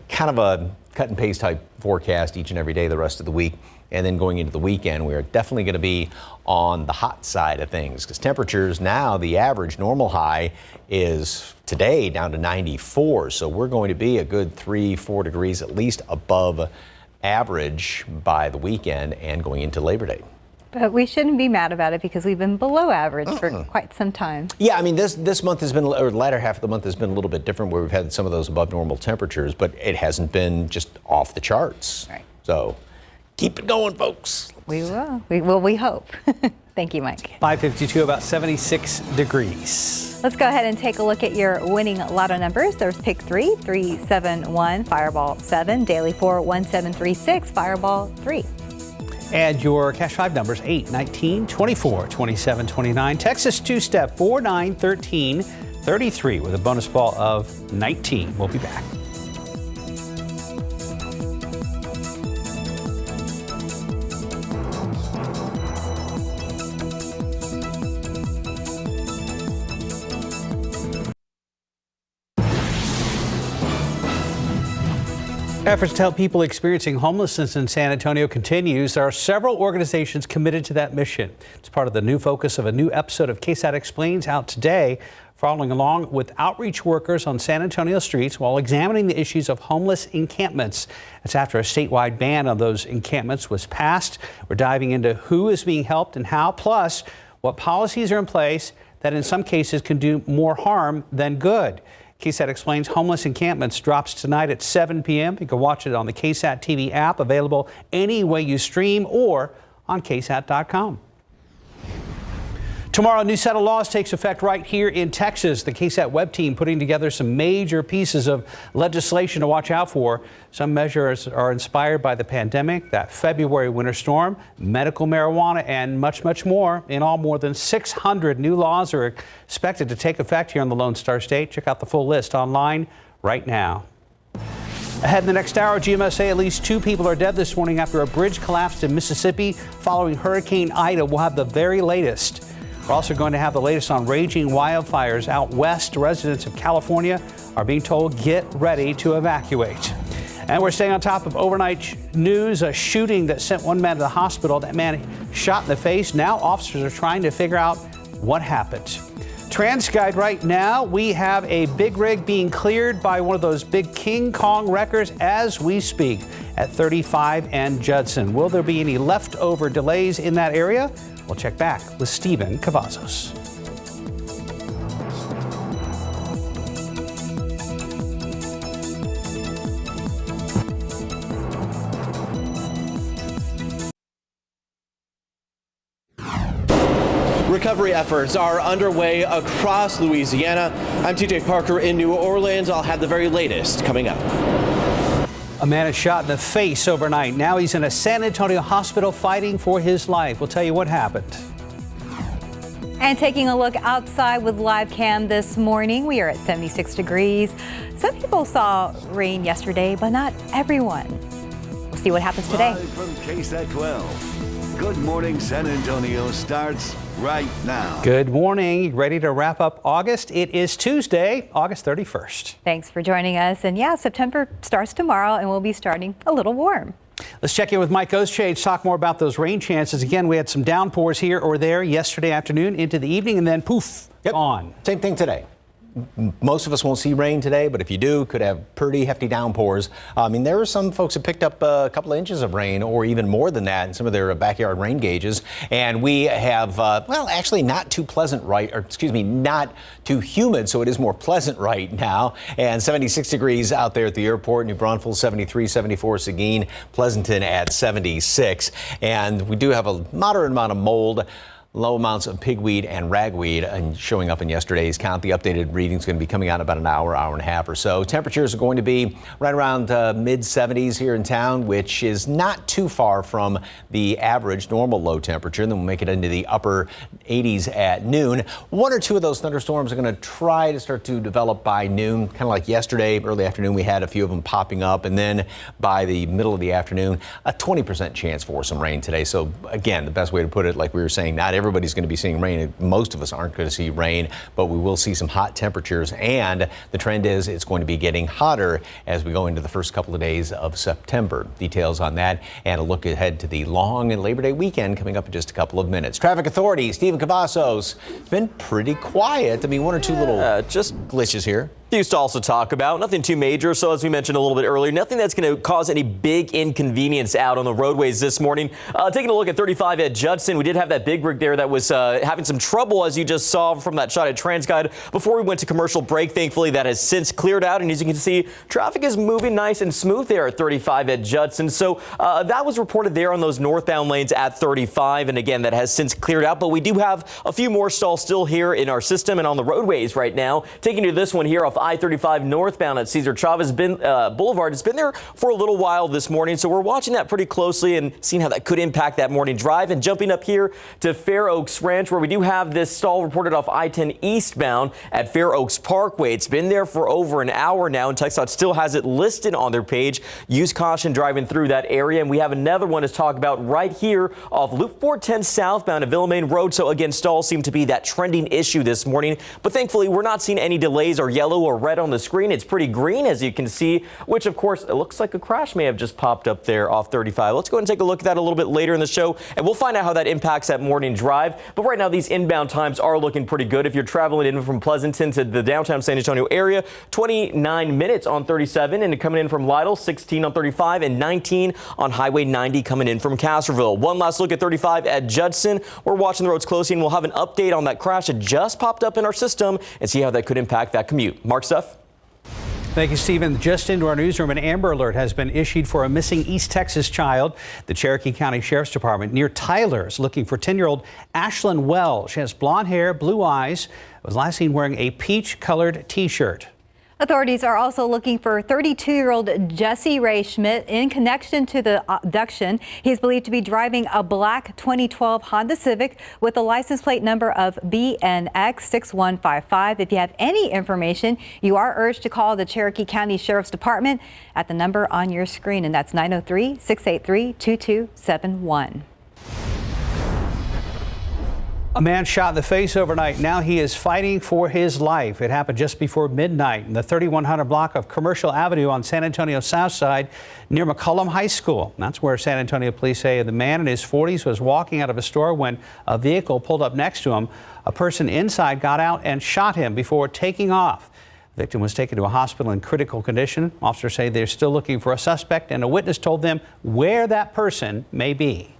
kind of a cut and paste type forecast each and every day the rest of the week. And then going into the weekend, we are definitely going to be on the hot side of things, because temperatures now, the average normal high is today down to 94. So we're going to be a good 3-4 degrees at least above average by the weekend and going into Labor Day. But we shouldn't be mad about it because we've been below average for quite some time. Yeah, I mean, this month has been, or the latter half of the month has been a little bit different, where we've had some of those above normal temperatures, but it hasn't been just off the charts. Right. So keep it going, folks. We will. We hope. Thank you, Mike. 5:52, about 76 degrees. Let's go ahead and take a look at your winning lotto numbers. There's pick 3, 371, Fireball 7, Daily 4, 1736, Fireball 3. And your Cash 5 numbers, 8, 19, 24, 27, 29. Texas two-step, 4, 9, 13, 33 with a bonus ball of 19. We'll be back. Efforts to help people experiencing homelessness in San Antonio continues. There are several organizations committed to that mission. It's part of the new focus of a new episode of KSAT Explains out today, following along with outreach workers on San Antonio streets while examining the issues of homeless encampments. It's after a statewide ban on those encampments was passed. We're diving into who is being helped and how, plus what policies are in place that in some cases can do more harm than good. KSAT Explains Homeless Encampments drops tonight at 7 p.m. You can watch it on the KSAT TV app, available any way you stream or on KSAT.com. Tomorrow, a new set of laws takes effect right here in Texas. The KSAT web team putting together some major pieces of legislation to watch out for. Some measures are inspired by the pandemic, that February winter storm, medical marijuana, and much, much more. In all, more than 600 new laws are expected to take effect here in the Lone Star State. Check out the full list online right now. Ahead in the next hour, GMSA, at least 2 people are dead this morning after a bridge collapsed in Mississippi following Hurricane Ida. We'll have the very latest. We're also going to have the latest on raging wildfires out west. Residents of California are being told get ready to evacuate. And we're staying on top of overnight news, a shooting that sent one man to the hospital. That man shot in the face. Now officers are trying to figure out what happened. TransGuide right now, we have a big rig being cleared by one of those big King Kong wreckers as we speak at 35 and Judson. Will there be any leftover delays in that area? We'll check back with Stephen Cavazos. Recovery efforts are underway across Louisiana. I'm TJ Parker in New Orleans. I'll have the very latest coming up. A man is shot in the face overnight. Now he's in a San Antonio hospital fighting for his life. We'll tell you what happened. And taking a look outside with live cam this morning, we are at 76 degrees. Some people saw rain yesterday, but not everyone. We'll see what happens today. Live from KSAT 12. Good morning, San Antonio starts right now. Good morning. Ready to wrap up August? It is Tuesday, August 31st. Thanks for joining us. And yeah, September starts tomorrow and we'll be starting a little warm. Let's check in with Mike Oschage, talk more about those rain chances. Again, we had some downpours here or there yesterday afternoon into the evening and then poof, gone. Same thing today. Most of us won't see rain today, but if you do, could have pretty hefty downpours. I mean, there are some folks that picked up a couple of inches of rain or even more than that in some of their backyard rain gauges. And we have, well, actually not too pleasant not too humid, so it is more pleasant right now. And 76 degrees out there at the airport, New Braunfels 73, 74 Seguin, Pleasanton at 76. And we do have a moderate amount of mold. Low amounts of pigweed and ragweed and showing up in yesterday's count. The updated reading is going to be coming out in about an hour and a half or so. Temperatures are going to be right around mid 70s here in town, which is not too far from the average normal low temperature. And then we'll make it into the upper 80s at noon. 1 or 2 of those thunderstorms are going to try to start to develop by noon, kind of like yesterday. Early afternoon, we had a few of them popping up. And then by the middle of the afternoon, a 20% chance for some rain today. So again, the best way to put it, like we were saying, not everybody's going to be seeing rain. Most of us aren't going to see rain, but we will see some hot temperatures. And the trend is it's going to be getting hotter as we go into the first couple of days of September. Details on that and a look ahead to the long and Labor Day weekend coming up in just a couple of minutes. Traffic Authority, Stephen Cavazos. It's been pretty quiet. I mean, 1 or 2 little just glitches here. Few stalls to talk about, nothing too major. So as we mentioned a little bit earlier, nothing that's going to cause any big inconvenience out on the roadways this morning. Taking a look at 35 at Judson, we did have that big rig there that was having some trouble, as you just saw from that shot at TransGuide before we went to commercial break. Thankfully, that has since cleared out. And as you can see, traffic is moving nice and smooth there at 35 at Judson. So that was reported there on those northbound lanes at 35. And again, that has since cleared out. But we do have a few more stalls still here in our system and on the roadways right now. Taking you to this one here off I-35 northbound at Cesar Chavez Boulevard. It's been there for a little while this morning, so we're watching that pretty closely and seeing how that could impact that morning drive. And jumping up here to Fair Oaks Ranch, where we do have this stall reported off I-10 eastbound at Fair Oaks Parkway. It's been there for over an hour now, and TxDOT still has it listed on their page. Use caution driving through that area. And we have another one to talk about right here off Loop 410 southbound at Villamain Road. So again, stalls seem to be that trending issue this morning, but thankfully we're not seeing any delays or yellow or red on the screen. It's pretty green, as you can see, which of course it looks like a crash may have just popped up there off 35. Let's go ahead and take a look at that a little bit later in the show, and we'll find out how that impacts that morning drive. But right now, these inbound times are looking pretty good. If you're traveling in from Pleasanton to the downtown San Antonio area, 29 minutes on 37, and coming in from Lytle, 16 on 35, and 19 on Highway 90 coming in from Castroville. One last look at 35 at Judson. We're watching the roads closely, and we'll have an update on that crash that just popped up in our system and see how that could impact that commute. Mark, stuff. Thank you, Stephen. Just into our newsroom, an Amber Alert has been issued for a missing East Texas child. The Cherokee County Sheriff's Department near Tyler is looking for 10-year-old Ashlyn Wells. She has blonde hair, blue eyes, was last seen wearing a peach-colored T-shirt. Authorities are also looking for 32-year-old Jesse Ray Schmidt in connection to the abduction. He's believed to be driving a black 2012 Honda Civic with a license plate number of BNX6155. If you have any information, you are urged to call the Cherokee County Sheriff's Department at the number on your screen, and that's 903-683-2271. A man shot in the face overnight. Now he is fighting for his life. It happened just before midnight in the 3100 block of Commercial Avenue on San Antonio's south side near McCollum High School. That's where San Antonio police say the man in his 40s was walking out of a store when a vehicle pulled up next to him. A person inside got out and shot him before taking off. The victim was taken to a hospital in critical condition. Officers say they're still looking for a suspect, and a witness told them where that person may be.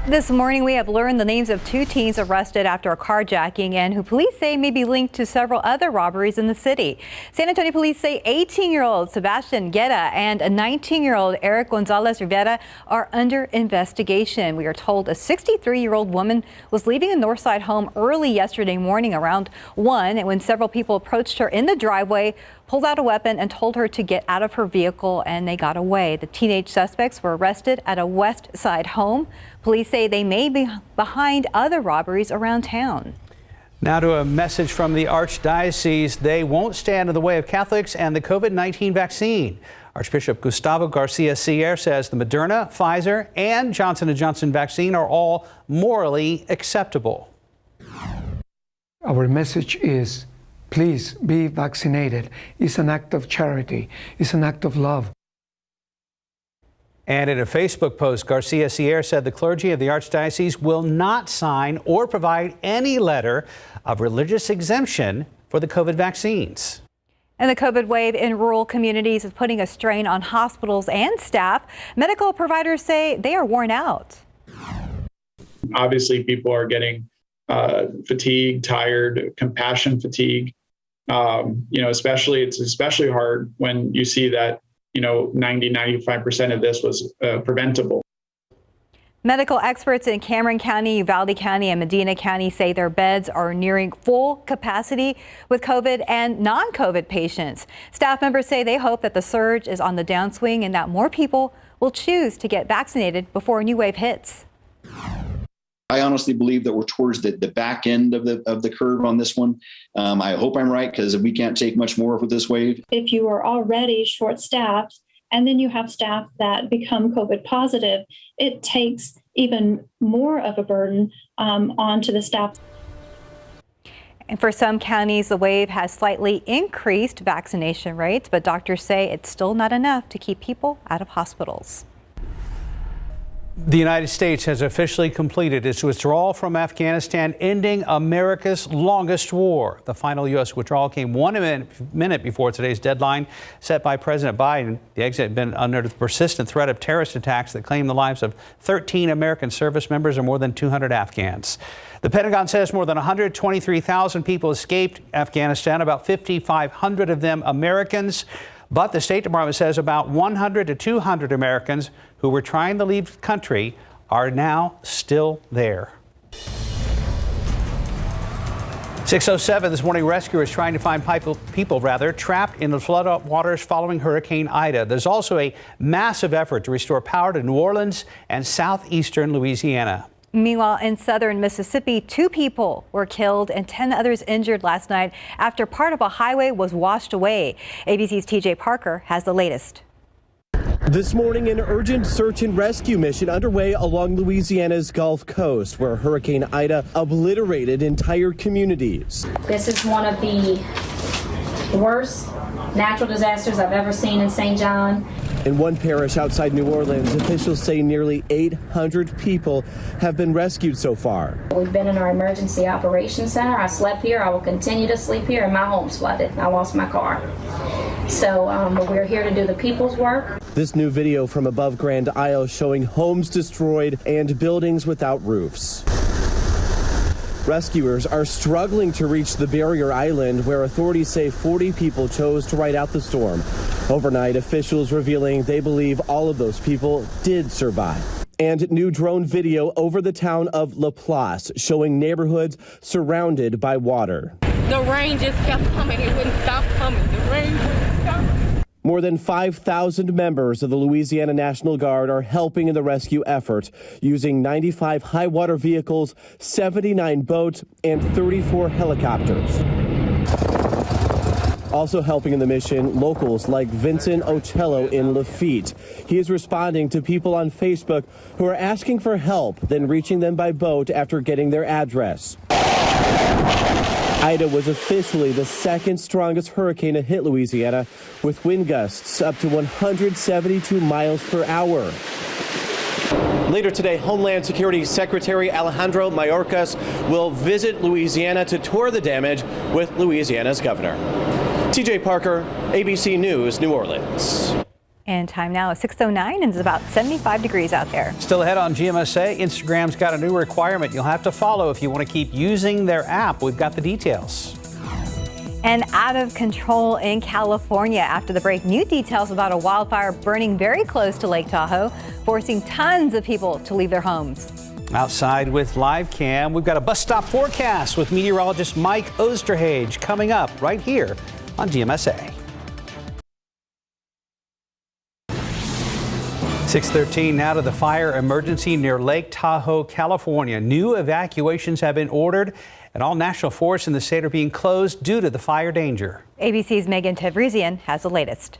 This morning, we have learned the names of 2 teens arrested after a carjacking and who police say may be linked to several other robberies in the city. San Antonio police say 18-year-old Sipston and a 19-year-old Eric Gonzalez Rivera are under investigation. We are told a 63-year-old woman was leaving a Northside home early yesterday morning around 1, and when several people approached her in the driveway, pulled out a weapon and told her to get out of her vehicle, and they got away. The teenage suspects were arrested at a West Side home. Police say they may be behind other robberies around town. Now to a message from the Archdiocese. They won't stand in the way of Catholics and the COVID-19 vaccine. Archbishop Gustavo Garcia Sierra says the Moderna, Pfizer, and Johnson & Johnson vaccine are all morally acceptable. Our message is, please be vaccinated. It's an act of charity. It's an act of love. And in a Facebook post, Garcia Sierra said the clergy of the Archdiocese will not sign or provide any letter of religious exemption for the COVID vaccines. And the COVID wave in rural communities is putting a strain on hospitals and staff. Medical providers say they are worn out. Obviously, people are getting fatigued, tired, compassion fatigue. It's especially hard when you see that 90-95% of this was preventable. Medical experts in Cameron County, Uvalde County, and Medina County say their beds are nearing full capacity with COVID and non-COVID patients. Staff members say they hope that the surge is on the downswing and that more people will choose to get vaccinated before a new wave hits. I honestly believe that we're towards the back end of the curve on this one. I hope I'm right, because we can't take much more with this wave. If you are already short-staffed and then you have staff that become COVID positive, it takes even more of a burden onto the staff. And for some counties, the wave has slightly increased vaccination rates, but doctors say it's still not enough to keep people out of hospitals. The United States has officially completed its withdrawal from Afghanistan, ending America's longest war. The final U.S. withdrawal came 1 minute before today's deadline set by President Biden. The exit had been under the persistent threat of terrorist attacks that claimed the lives of 13 American service members and more than 200 Afghans. The Pentagon says more than 123,000 people escaped Afghanistan, about 5,500 of them Americans. But the State Department says about 100 to 200 Americans who were trying to leave the country are now still there. 6:07 this morning, rescuers trying to find people trapped in the flood waters following Hurricane Ida. There's also a massive effort to restore power to New Orleans and southeastern Louisiana. Meanwhile, in southern Mississippi, 2 people were killed and 10 others injured last night after part of a highway was washed away. ABC's TJ Parker has the latest. This morning, an urgent search and rescue mission underway along Louisiana's Gulf Coast, where Hurricane Ida obliterated entire communities. This is one of the worst natural disasters I've ever seen in St. John. In one parish outside New Orleans, officials say nearly 800 people have been rescued so far. We've been in our emergency operations center. I slept here. I will continue to sleep here, and my home's flooded. I lost my car. So we're here to do the people's work. This new video from above Grand Isle showing homes destroyed and buildings without roofs. Rescuers are struggling to reach the barrier island, where authorities say 40 people chose to ride out the storm. Overnight, officials revealing they believe all of those people did survive. And new drone video over the town of La Place showing neighborhoods surrounded by water. The rain just kept coming. It wouldn't stop coming. The rain wouldn't stop. More than 5,000 members of the Louisiana National Guard are helping in the rescue effort, using 95 high-water vehicles, 79 boats, and 34 helicopters. Also helping in the mission, locals like Vincent Ocello in Lafitte. He is responding to people on Facebook who are asking for help, then reaching them by boat after getting their address. Ida was officially the second strongest hurricane to hit Louisiana, with wind gusts up to 172 miles per hour. Later today, Homeland Security Secretary Alejandro Mayorkas will visit Louisiana to tour the damage with Louisiana's governor. TJ Parker, ABC News, New Orleans. And time now is 6:09 and it's about 75 degrees out there. Still ahead on GMSA, Instagram's got a new requirement you'll have to follow if you want to keep using their app. We've got the details. And out of control in California after the break. New details about a wildfire burning very close to Lake Tahoe, forcing tons of people to leave their homes. Outside with live cam, we've got a bus stop forecast with meteorologist Mike Osterhage coming up right here on GMSA. 6:13 now to the fire emergency near Lake Tahoe, California. New evacuations have been ordered and all national forests in the state are being closed due to the fire danger. ABC's Megan Tevrizian has the latest.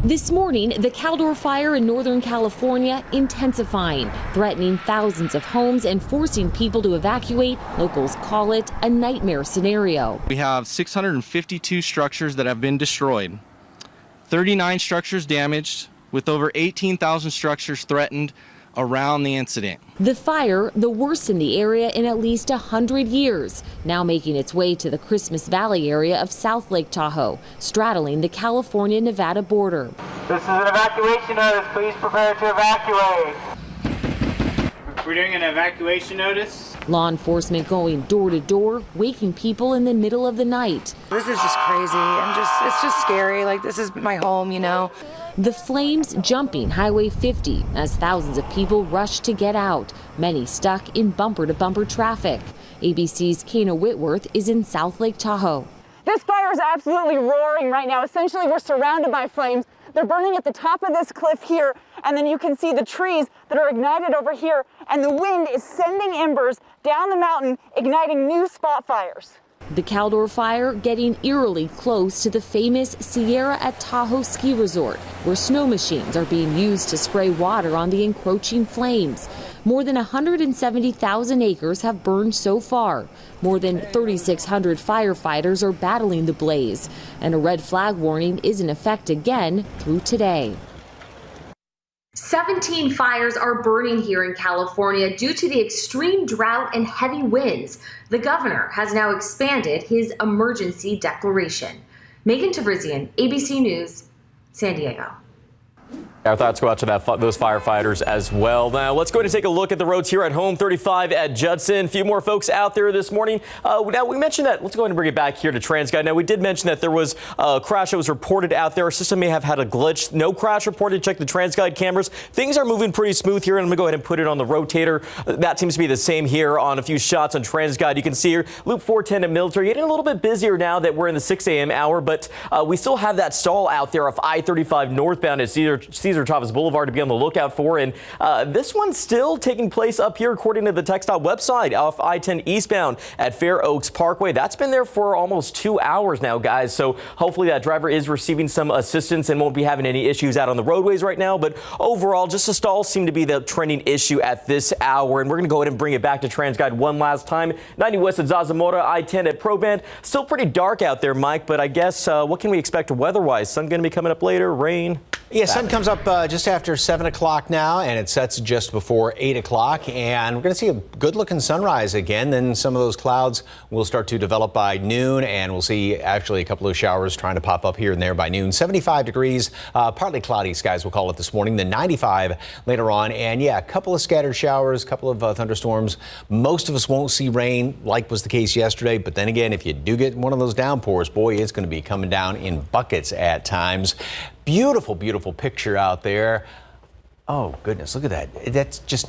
This morning, the Caldor fire in Northern California intensifying, threatening thousands of homes and forcing people to evacuate. Locals call it a nightmare scenario. We have 652 structures that have been destroyed, 39 structures damaged, with over 18,000 structures threatened around the incident. The fire, the worst in the area in at least 100 years, now making its way to the Christmas Valley area of South Lake Tahoe, straddling the California-Nevada border. This is an evacuation notice. Please prepare to evacuate. We're doing an evacuation notice. Law enforcement going door to door, waking people in the middle of the night. This is just crazy. It's just scary. Like, this is my home, you know. The flames jumping Highway 50 as thousands of people rush to get out, many stuck in bumper-to-bumper traffic. ABC's Kana Whitworth is in South Lake Tahoe. This fire is absolutely roaring right now. Essentially, we're surrounded by flames. They're burning at the top of this cliff here, and then you can see the trees that are ignited over here, and the wind is sending embers down the mountain, igniting new spot fires. The Caldor fire getting eerily close to the famous Sierra at Tahoe ski resort, where snow machines are being used to spray water on the encroaching flames. More than 170,000 acres have burned so far. More than 3,600 firefighters are battling the blaze, and a red flag warning is in effect again through today. 17 fires are burning here in California due to the extreme drought and heavy winds. The governor has now expanded his emergency declaration. Megan Tevrizian, ABC News, San Diego. Our thoughts go out to those firefighters as well. Now, let's go ahead and take a look at the roads here at home 35 at Judson. A few more folks out there this morning. Now, we mentioned that. Let's go ahead and bring it back here to TransGuide. Now, we did mention that there was a crash that was reported out there. Our system may have had a glitch. No crash reported. Check the TransGuide cameras. Things are moving pretty smooth here, and I'm going to go ahead and put it on the rotator. That seems to be the same here on a few shots on TransGuide. You can see here, Loop 410 at Military. Getting a little bit busier now that we're in the 6 a.m. hour, but we still have that stall out there off I-35 northbound at Cesar Chavez Boulevard to be on the lookout for. And this one's still taking place up here, according to the TxDOT website, off I-10 eastbound at Fair Oaks Parkway. That's been there for almost 2 hours now, guys. So hopefully that driver is receiving some assistance and won't be having any issues out on the roadways right now. But overall, just the stalls seem to be the trending issue at this hour. And we're going to go ahead and bring it back to TransGuide one last time. 90 west at Zarzamora, I-10 at Proband. Still pretty dark out there, Mike, but I guess what can we expect weather-wise? Sun going to be coming up later, rain? Yeah, sun comes up just after 7 o'clock now, and it sets just before 8 o'clock. And we're going to see a good-looking sunrise again. Then some of those clouds will start to develop by noon, and we'll see actually a couple of showers trying to pop up here and there by noon. 75 degrees, partly cloudy skies, we'll call it this morning. Then 95 later on. And, yeah, a couple of scattered showers, a couple of thunderstorms. Most of us won't see rain like was the case yesterday. But then again, if you do get one of those downpours, boy, it's going to be coming down in buckets at times. Beautiful, beautiful picture out there. Oh, goodness, look at that. That's just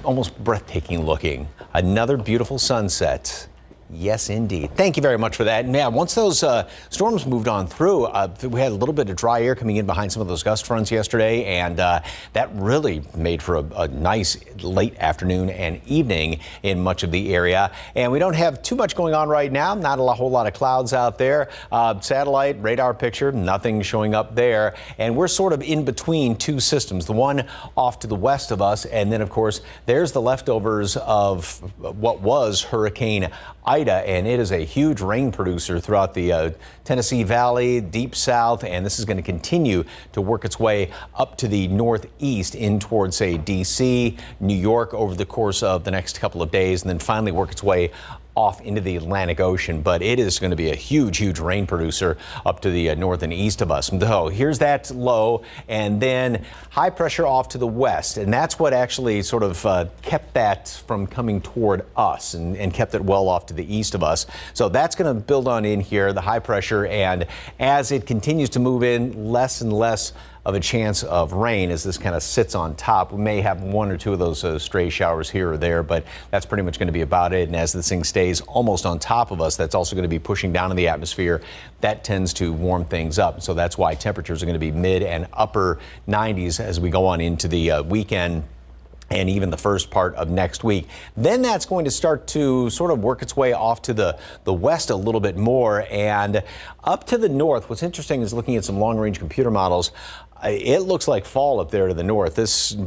almost breathtaking looking. Another beautiful sunset Yes, indeed. Thank you very much for that. And yeah, once those storms moved on through, we had a little bit of dry air coming in behind some of those gust fronts yesterday, and that really made for a nice late afternoon and evening in much of the area. And we don't have too much going on right now. Not a whole lot of clouds out there. Satellite radar picture, nothing showing up there. And we're sort of in between two systems, the one off to the west of us, and then, of course, there's the leftovers of what was Hurricane Ida, and it is a huge rain producer throughout the Tennessee Valley, deep south, and this is going to continue to work its way up to the northeast in towards, say, D.C., New York over the course of the next couple of days, and then finally work its way off into the Atlantic Ocean. But it is going to be a huge rain producer up to the north and east of us. So here's that low, and then high pressure off to the west, and that's what actually sort of kept that from coming toward us and kept it well off to the east of us. So that's going to build on in here, the high pressure, and as it continues to move in, less and less of a chance of rain as this kind of sits on top. We may have one or two of those stray showers here or there, but that's pretty much going to be about it. And as this thing stays almost on top of us, that's also going to be pushing down in the atmosphere. That tends to warm things up. So that's why temperatures are going to be mid and upper 90s as we go on into the weekend and even the first part of next week. Then that's going to start to sort of work its way off to the west a little bit more and up to the north. What's interesting is looking at some long-range computer models. It looks like fall up there to the north. This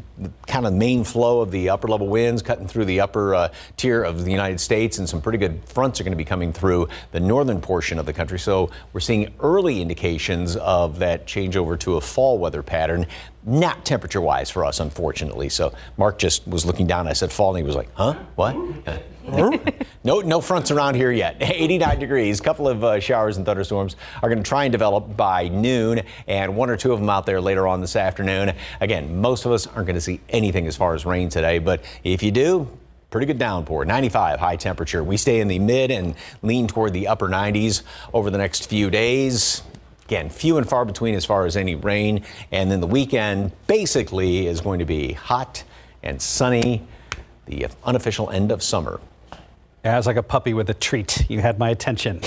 kind of main flow of the upper level winds cutting through the upper tier of the United States, and some pretty good fronts are going to be coming through the northern portion of the country. So we're seeing early indications of that changeover to a fall weather pattern. Not temperature wise for us, unfortunately. So Mark just was looking down. I said fall, and he was like, huh? What? No fronts around here yet. 89 degrees. A couple of showers and thunderstorms are going to try and develop by noon, and one or two of them out there later on this afternoon. Again, most of us aren't going to see anything as far as rain today, but if you do, pretty good downpour. 95 high temperature. We stay in the mid and lean toward the upper 90s over the next few days. Again, few and far between as far as any rain. And then the weekend basically is going to be hot and sunny, the unofficial end of summer. Yeah, it's like a puppy with a treat. You had my attention.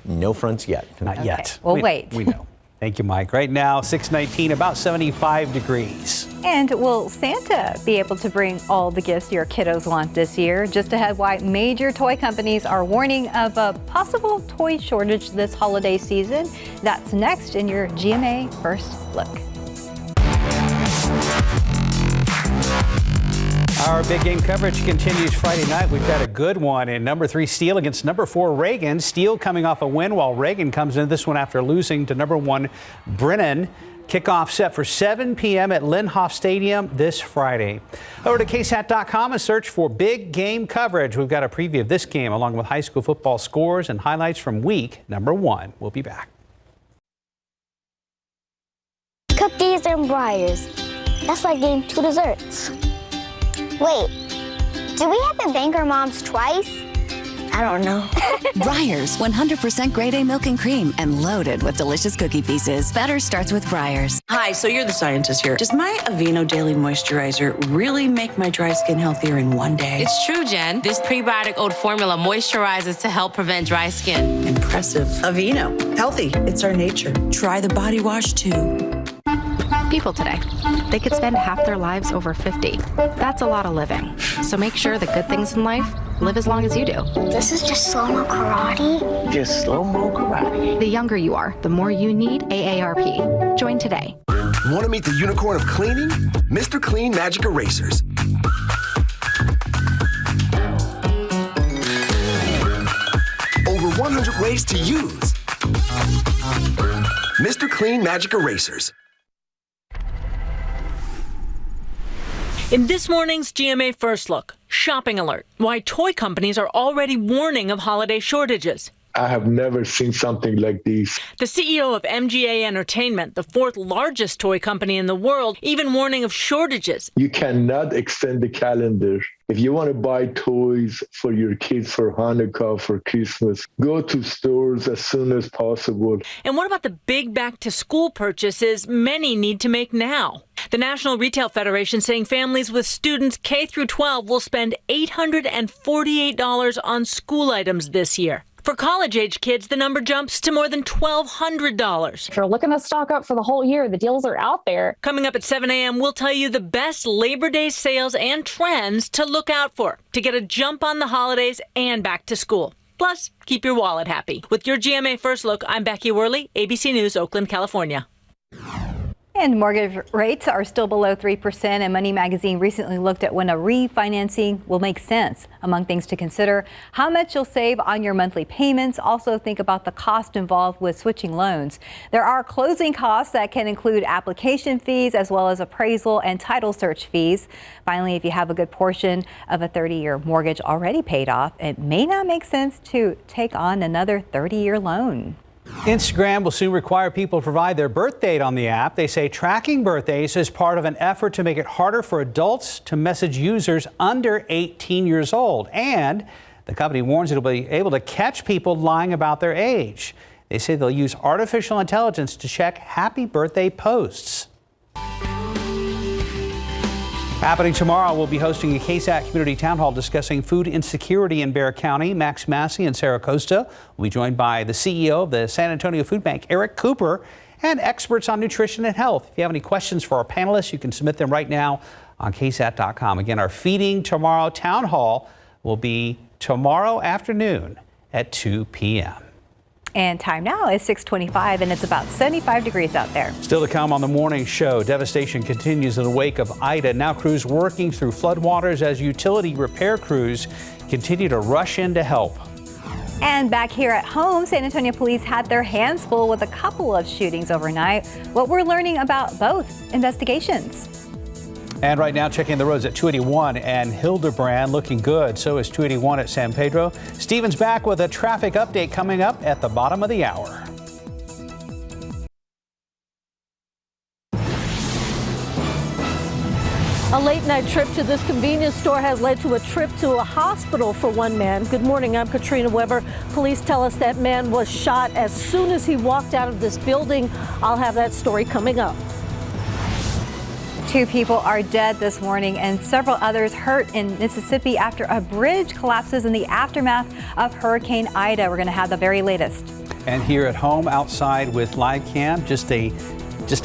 No fronts yet. Not yet. We'll wait. We know. Thank you, Mike. Right now, 6:19, about 75 degrees. And will Santa be able to bring all the gifts your kiddos want this year? Just ahead, why major toy companies are warning of a possible toy shortage this holiday season. That's next in your GMA First Look. Our big game coverage continues Friday night. We've got a good one in number 3 Steel against number 4 Reagan. Steel coming off a win while Reagan comes into this one after losing to number 1 Brennan. Kickoff set for 7 p.m. at Lenovo Stadium this Friday. Over to KSAT.com and search for big game coverage. We've got a preview of this game along with high school football scores and highlights from week number 1. We'll be back. Cookies and Briars. That's like getting 2 desserts. Wait, do we have to thank our moms twice? I don't know. Breyers, 100% grade A milk and cream and loaded with delicious cookie pieces. Better starts with Breyers. Hi, so you're the scientist here. Does my Aveeno Daily Moisturizer really make my dry skin healthier in one day? It's true, Jen. This prebiotic oat formula moisturizes to help prevent dry skin. Impressive. Aveeno, healthy. It's our nature. Try the body wash too. People today, they could spend half their lives over 50. That's a lot of living. So make sure the good things in life live as long as you do. This is just slow-mo karate? Just slow-mo karate. The younger you are, the more you need AARP. Join today. Want to meet the unicorn of cleaning? Mr. Clean Magic Erasers. Over 100 ways to use. Mr. Clean Magic Erasers. In this morning's GMA First Look, shopping alert, why toy companies are already warning of holiday shortages. I have never seen something like this. The CEO of MGA Entertainment, the 4th largest toy company in the world, even warning of shortages. You cannot extend the calendar If you want to buy toys for your kids for Hanukkah, for Christmas, go to stores as soon as possible. And what about the big back-to-school purchases many need to make now? The National Retail Federation saying families with students K through 12 will spend $848 on school items this year. For college-age kids, the number jumps to more than $1,200. If you're looking to stock up for the whole year, the deals are out there. Coming up at 7 a.m., we'll tell you the best Labor Day sales and trends to look out for to get a jump on the holidays and back to school. Plus, keep your wallet happy. With your GMA First Look, I'm Becky Worley, ABC News, Oakland, California. And mortgage rates are still below 3%, and Money Magazine recently looked at when a refinancing will make sense. Among things to consider, how much you'll save on your monthly payments. Also think about the cost involved with switching loans. There are closing costs that can include application fees as well as appraisal and title search fees. Finally, if you have a good portion of a 30-year mortgage already paid off, it may not make sense to take on another 30-year loan. Instagram will soon require people to provide their birth date on the app. They say tracking birthdays is part of an effort to make it harder for adults to message users under 18 years old. And the company warns it'll be able to catch people lying about their age. They say they'll use artificial intelligence to check happy birthday posts. Happening tomorrow, we'll be hosting a KSAT community town hall discussing food insecurity in Bexar County. Max Massey and Sarah Costa will be joined by the CEO of the San Antonio Food Bank, Eric Cooper, and experts on nutrition and health. If you have any questions for our panelists, you can submit them right now on KSAT.com. Again, our Feeding Tomorrow town hall will be tomorrow afternoon at 2 p.m. And time now is 6:25, and it's about 75 degrees out there. Still to come on the morning show, devastation continues in the wake of Ida. Now crews working through floodwaters as utility repair crews continue to rush in to help. And back here at home, San Antonio police had their hands full with a couple of shootings overnight. What we're learning about both investigations. And right now, checking the roads at 281 and Hildebrand, looking good. So is 281 at San Pedro. Steven's back with a traffic update coming up at the bottom of the hour. A late-night trip to this convenience store has led to a trip to a hospital for one man. Good morning, I'm Katrina Weber. Police tell us that man was shot as soon as he walked out of this building. I'll have that story coming up. 2 people are dead this morning and several others hurt in Mississippi after a bridge collapses in the aftermath of Hurricane Ida. We're going to have the very latest. And here at home outside with live cam, just a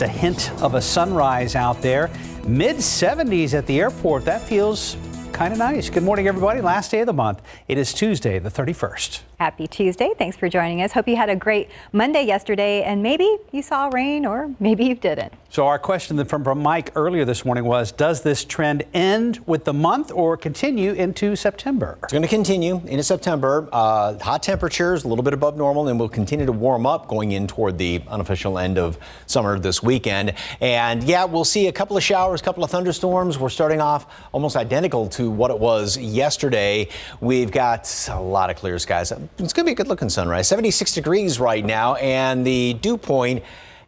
hint of a sunrise out there. Mid-70s at the airport. That feels kind of nice. Good morning, everybody. Last day of the month. It is Tuesday, the 31st. Happy Tuesday. Thanks for joining us. Hope you had a great Monday yesterday, and maybe you saw rain or maybe you didn't. So our question from Mike earlier this morning was, does this trend end with the month or continue into September? It's going to continue into September. Hot temperatures, a little bit above normal, and will continue to warm up going in toward the unofficial end of summer this weekend. And yeah, we'll see a couple of showers, a couple of thunderstorms. We're starting off almost identical to what it was yesterday. We've got a lot of clear skies. It's going to be a good looking sunrise. 76 degrees right now, and the dew point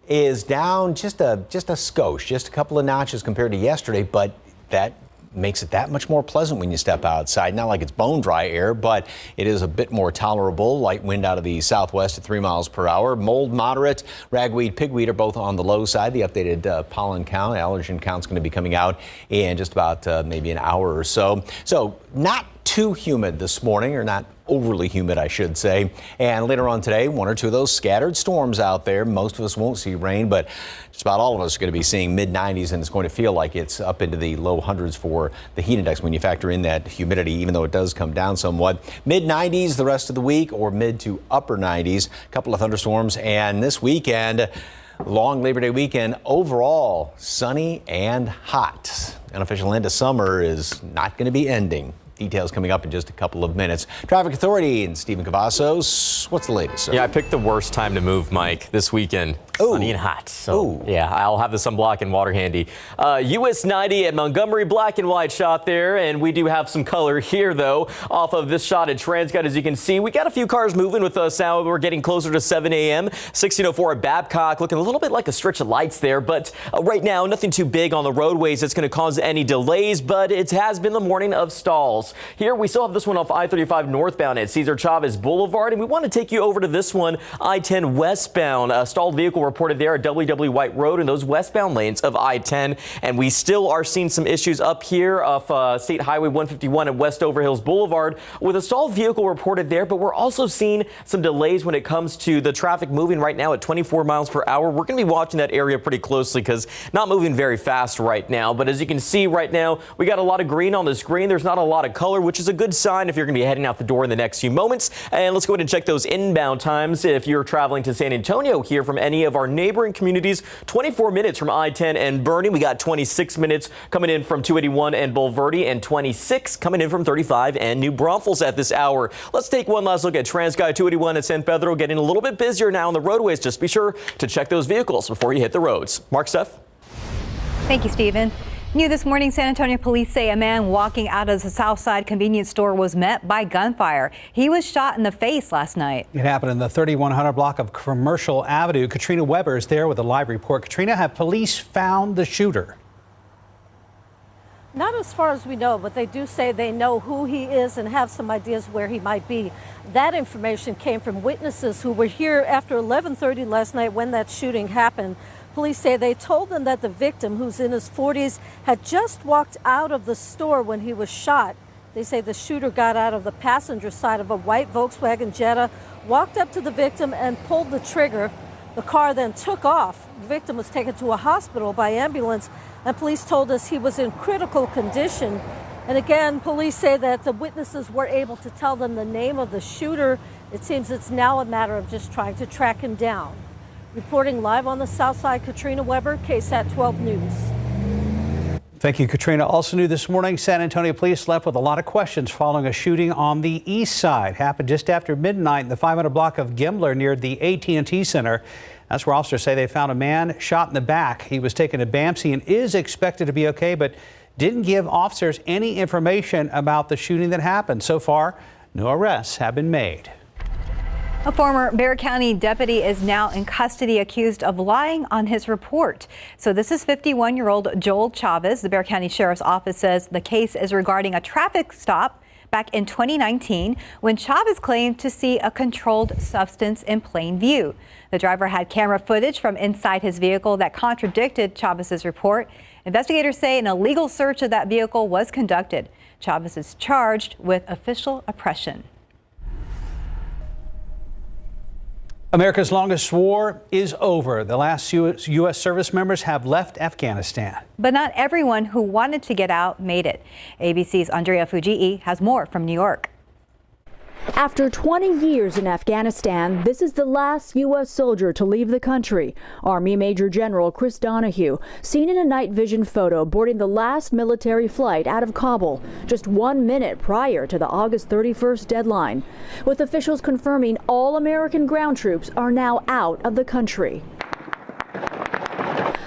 is down just a skosh, just a couple of notches compared to yesterday, but that makes it that much more pleasant when you step outside. Not like it's bone dry air, but it is a bit more tolerable. Light wind out of the southwest at 3 miles per hour. Mold moderate. Ragweed, pigweed are both on the low side. The updated pollen count, allergen count is going to be coming out in just about maybe an hour or so. So not too humid this morning, or not overly humid, I should say. And later on today, 1 or 2 of those scattered storms out there. Most of us won't see rain, but just about all of us are going to be seeing mid-90s, and it's going to feel like it's up into the low hundreds for the heat index when you factor in that humidity, even though it does come down somewhat. Mid-90s the rest of the week, or mid to upper 90s. A couple of thunderstorms, and this weekend, long Labor Day weekend, overall sunny and hot. Unofficial end of summer is not going to be ending Details coming up in just a couple of minutes. Traffic Authority and Stephen Cavazos, what's the latest, sir? Yeah, I picked the worst time to move, Mike, this weekend. Sunny and hot. So, yeah, I'll have the sunblock and water handy. US 90 at Montgomery, black and white shot there. And we do have some color here, though, off of this shot at Transcut. As you can see, we got a few cars moving with us now. We're getting closer to 7 a.m. 1604 at Babcock, looking a little bit like a stretch of lights there. But right now, nothing too big on the roadways that's going to cause any delays. But it has been the morning of stalls. Here, we still have this one off I-35 northbound at Cesar Chavez Boulevard. And we want to take you over to this one, I-10 westbound. A stalled vehicle reported there at W.W. White Road in those westbound lanes of I-10. And we still are seeing some issues up here off State Highway 151 at West Overhills Boulevard with a stalled vehicle reported there. But we're also seeing some delays when it comes to the traffic moving right now at 24 miles per hour. We're going to be watching that area pretty closely because not moving very fast right now. But as you can see right now, we got a lot of green on the screen. There's not a lot of color, which is a good sign if you're going to be heading out the door in the next few moments. And let's go ahead and check those inbound times. If you're traveling to San Antonio here from any of our neighboring communities, 24 minutes from I-10 and Bernie. We got 26 minutes coming in from 281 and Bulverde, and 26 coming in from 35 and New Braunfels at this hour. Let's take one last look at TransGuide 281 at San Pedro, getting a little bit busier now on the roadways. Just be sure to check those vehicles before you hit the roads. Mark, Steph. Thank you, Stephen. New this morning, San Antonio police say a man walking out of the Southside convenience store was met by gunfire. He was shot in the face last night. It happened in the 3100 block of Commercial Avenue. Katrina Weber is there with a live report. Katrina, have police found the shooter? Not as far as we know, but they do say they know who he is and have some ideas where he might be. That information came from witnesses who were here after 11:30 last night when that shooting happened. Police say they told them that the victim, who's in his 40s, had just walked out of the store when he was shot. They say the shooter got out of the passenger side of a white Volkswagen Jetta, walked up to the victim and pulled the trigger. The car then took off. The victim was taken to a hospital by ambulance, and police told us he was in critical condition. And again, police say that the witnesses were able to tell them the name of the shooter. It seems it's now a matter of just trying to track him down. Reporting live on the South Side, Katrina Weber, KSAT 12 News. Thank you, Katrina. Also new this morning, San Antonio police left with a lot of questions following a shooting on the east side. Happened just after midnight in the 500 block of Gimbler near the AT&T Center. That's where officers say they found a man shot in the back. He was taken to BAMC and is expected to be okay, but didn't give officers any information about the shooting that happened. So far, no arrests have been made. A former Bexar County deputy is now in custody accused of lying on his report. So this is 51-year-old Joel Chavez. The Bexar County Sheriff's Office says the case is regarding a traffic stop back in 2019 when Chavez claimed to see a controlled substance in plain view. The driver had camera footage from inside his vehicle that contradicted Chavez's report. Investigators say an illegal search of that vehicle was conducted. Chavez is charged with official oppression. America's longest war is over. The last U.S. service members have left Afghanistan. But not everyone who wanted to get out made it. ABC's Andrea Fujii has more from New York. After 20 years in Afghanistan, this is the last U.S. soldier to leave the country. Army Major General Chris Donahue, seen in a night vision photo boarding the last military flight out of Kabul, just 1 minute prior to the August 31st deadline, with officials confirming all American ground troops are now out of the country.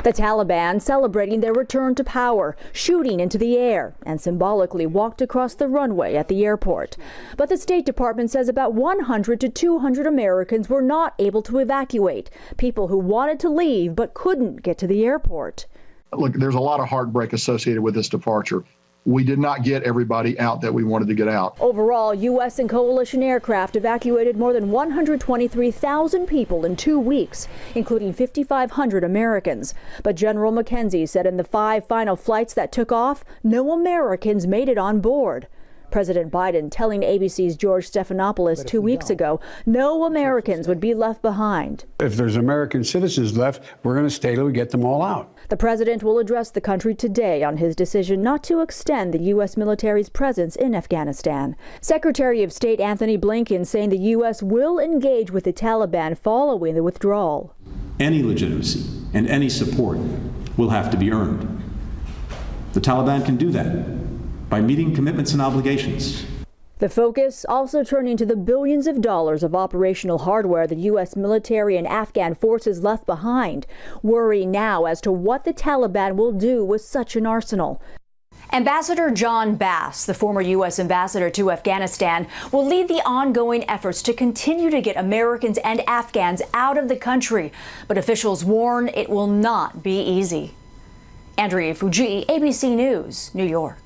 The Taliban celebrating their return to power, shooting into the air, and symbolically walked across the runway at the airport. But the State Department says about 100 to 200 Americans were not able to evacuate, people who wanted to leave but couldn't get to the airport. Look, there's a lot of heartbreak associated with this departure. We did not get everybody out that we wanted to get out. Overall, U.S. and coalition aircraft evacuated more than 123,000 people in 2 weeks, including 5,500 Americans. But General McKenzie said in the 5 final flights that took off, no Americans made it on board. President Biden telling ABC's George Stephanopoulos 2 weeks ago, no Americans would be left behind. If there's American citizens left, we're going to stay till we get them all out. The president will address the country today on his decision not to extend the U.S. military's presence in Afghanistan. Secretary of State Anthony Blinken saying the U.S. will engage with the Taliban following the withdrawal. Any legitimacy and any support will have to be earned. The Taliban can do that, by meeting commitments and obligations. The focus also turning to the billions of dollars of operational hardware the U.S. military and Afghan forces left behind. Worry now as to what the Taliban will do with such an arsenal. Ambassador John Bass, the former U.S. ambassador to Afghanistan, will lead the ongoing efforts to continue to get Americans and Afghans out of the country. But officials warn it will not be easy. Andrea Fuji, ABC News, New York.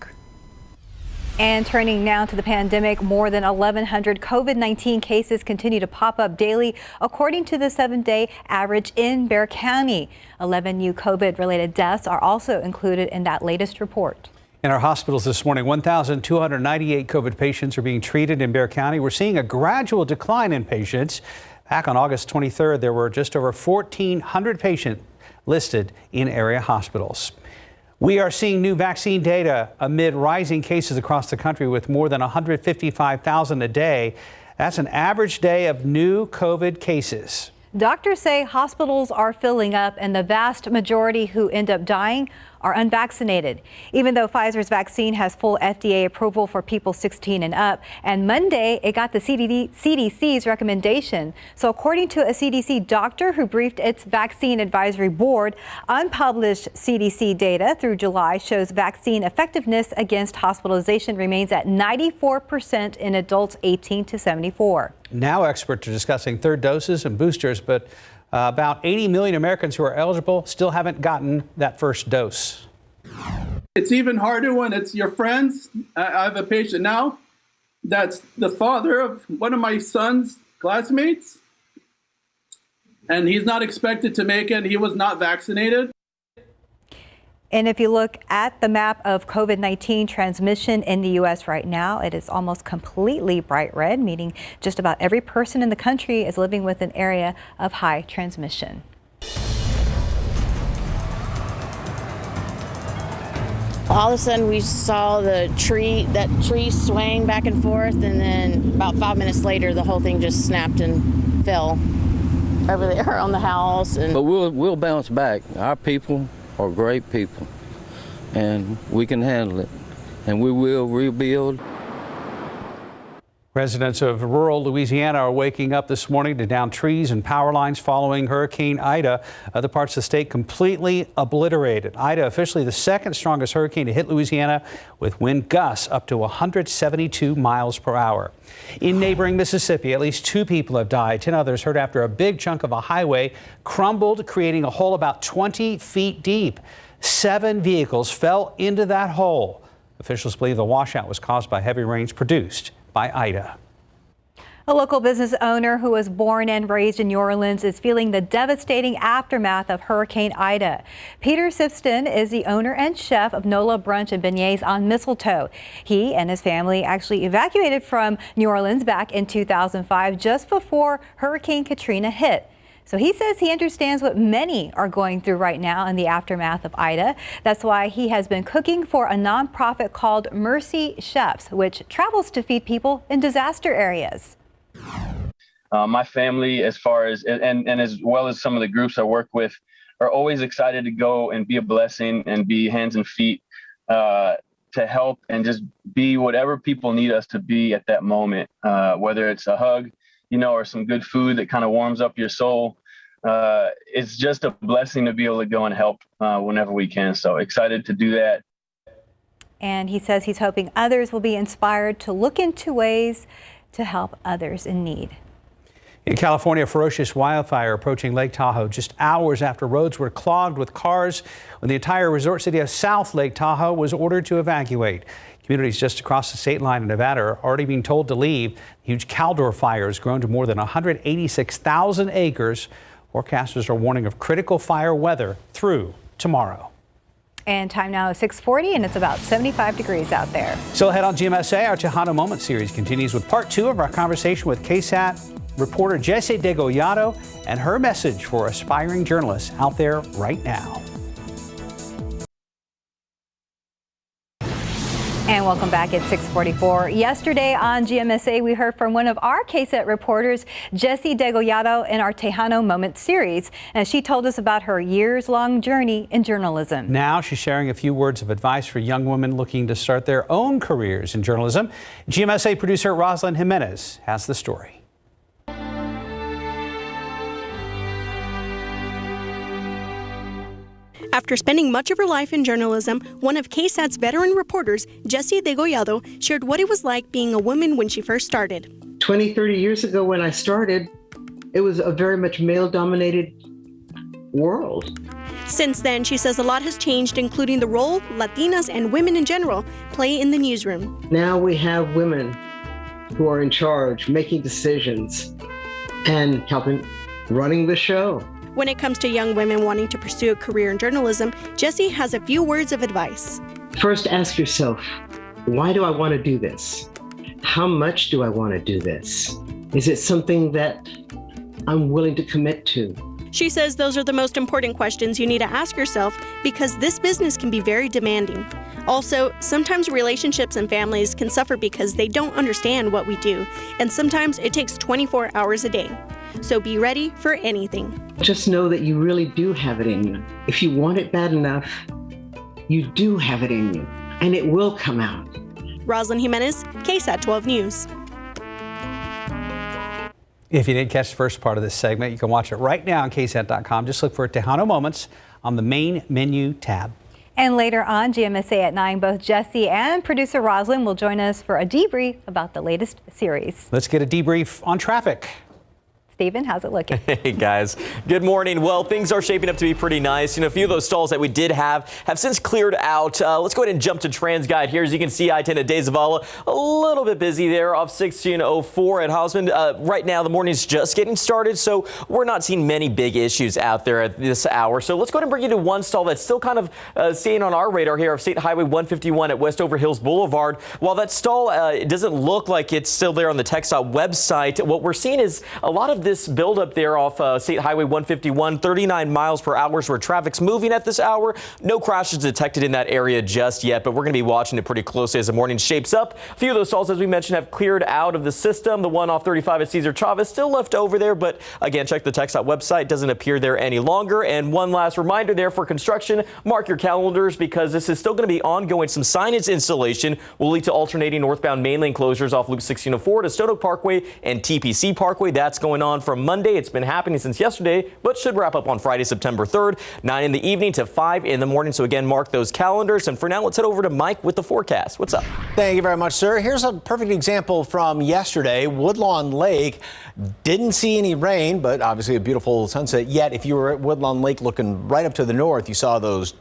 And turning now to the pandemic, more than 1,100 COVID-19 cases continue to pop up daily, according to the 7-day average in Bexar County. 11 new COVID-related deaths are also included in that latest report. In our hospitals this morning, 1,298 COVID patients are being treated in Bexar County. We're seeing a gradual decline in patients. Back on August 23rd, there were just over 1,400 patients listed in area hospitals. We are seeing new vaccine data amid rising cases across the country with more than 155,000 a day. That's an average day of new COVID cases. Doctors say hospitals are filling up and the vast majority who end up dying are unvaccinated. Even though Pfizer's vaccine has full FDA approval for people 16 and up, and Monday it got the CDC's recommendation. So according to a CDC doctor who briefed its vaccine advisory board, unpublished CDC data through July shows vaccine effectiveness against hospitalization remains at 94% in adults 18 to 74. Now experts are discussing third doses and boosters, but about 80 million Americans who are eligible still haven't gotten that first dose. It's even harder when it's your friends. I have a patient now that's the father of one of my son's classmates, and he's not expected to make it. He was not vaccinated. And if you look at the map of COVID-19 transmission in the U.S. right now, it is almost completely bright red, meaning just about every person in the country is living with an area of high transmission. All of a sudden we saw that tree swaying back and forth, and then about 5 minutes later the whole thing just snapped and fell over there on the house. But we'll bounce back. Our people are great people, and we can handle it, and we will rebuild. Residents of rural Louisiana are waking up this morning to downed trees and power lines following Hurricane Ida. Other parts of the state completely obliterated. Ida, officially the second strongest hurricane to hit Louisiana, with wind gusts up to 172 miles per hour. In neighboring Mississippi, at least 2 people have died. 10 others hurt after a big chunk of a highway crumbled, creating a hole about 20 feet deep. 7 vehicles fell into that hole. Officials believe the washout was caused by heavy rains produced by Ida. A local business owner who was born and raised in New Orleans is feeling the devastating aftermath of Hurricane Ida. Peter Sipston is the owner and chef of Nola Brunch and Beignets on Mistletoe. He and his family actually evacuated from New Orleans back in 2005, just before Hurricane Katrina hit. So he says he understands what many are going through right now in the aftermath of Ida. That's why he has been cooking for a nonprofit called Mercy Chefs, which travels to feed people in disaster areas. My family, as far as and as well as some of the groups I work with, are always excited to go and be a blessing and be hands and feet to help and just be whatever people need us to be at that moment, whether it's a hug, or some good food that kind of warms up your soul. It's just a blessing to be able to go and help whenever we can. So excited to do that. And he says he's hoping others will be inspired to look into ways to help others in need. In California, a ferocious wildfire approaching Lake Tahoe just hours after roads were clogged with cars when the entire resort city of South Lake Tahoe was ordered to evacuate. Communities just across the state line in Nevada are already being told to leave. The huge Caldor fire has grown to more than 186,000 acres. Forecasters are warning of critical fire weather through tomorrow. And time now is 6:40, and it's about 75 degrees out there. Still ahead on GMSA, our Tejano Moment series continues with part 2 of our conversation with KSAT reporter Jesse Degollado and her message for aspiring journalists out there right now. And welcome back at 6:44. Yesterday on GMSA, we heard from one of our KSAT reporters, Jessie Degollado, in our Tejano Moment series. And she told us about her years-long journey in journalism. Now she's sharing a few words of advice for young women looking to start their own careers in journalism. GMSA producer Rosalind Jimenez has the story. After spending much of her life in journalism, one of KSAT's veteran reporters, Jessie Degollado, shared what it was like being a woman when she first started. 20, 30 years ago when I started, it was a very much male-dominated world. Since then, she says a lot has changed, including the role Latinas and women in general play in the newsroom. Now we have women who are in charge, making decisions, and helping running the show. When it comes to young women wanting to pursue a career in journalism, Jessie has a few words of advice. First, ask yourself, why do I want to do this? How much do I want to do this? Is it something that I'm willing to commit to? She says those are the most important questions you need to ask yourself because this business can be very demanding. Also, sometimes relationships and families can suffer because they don't understand what we do, and sometimes it takes 24 hours a day. So be ready for anything. Just know that you really do have it in you. If you want it bad enough, you do have it in you, and it will come out. Rosalind Jimenez, KSAT 12 News. If you didn't catch the first part of this segment, you can watch it right now on KSAT.com. Just look for Tejano Moments on the main menu tab. And later on GMSA at 9, both Jessie and producer Rosalind will join us for a debrief about the latest series. Let's get a debrief on traffic. Stephen, how's it looking? Hey guys, good morning. Well, things are shaping up to be pretty nice. You know, a few of those stalls that we did have since cleared out. Let's go ahead and jump to TransGuide here. As you can see, I-10 at De Zavala, a little bit busy there off 1604 at Hausman. Right now, the morning's just getting started, so we're not seeing many big issues out there at this hour. So let's go ahead and bring you to one stall that's still kind of staying on our radar here of State Highway 151 at Westover Hills Boulevard. While that stall it doesn't look like it's still there on the TxDOT website, what we're seeing is a lot of this buildup there off State Highway 151, 39 miles per hour where traffic's moving at this hour. No crashes detected in that area just yet, but we're going to be watching it pretty closely as the morning shapes up. A few of those stalls, as we mentioned, have cleared out of the system. The one off 35 at Cesar Chavez still left over there, but again, check the TxDOT website. Doesn't appear there any longer. And one last reminder there for construction, mark your calendars because this is still going to be ongoing. Some signage installation will lead to alternating northbound main lane closures off Loop 1604 to Stone Oak Parkway and TPC Parkway. That's going on from Monday. It's been happening since yesterday, but should wrap up on Friday, September 3rd, 9 in the evening to 5 in the morning. So again, mark those calendars. And for now, let's head over to Mike with the forecast. What's up? Thank you very much, sir. Here's a perfect example from yesterday. Woodlawn Lake didn't see any rain, but obviously a beautiful sunset. Yet, if you were at Woodlawn Lake looking right up to the north, you saw those,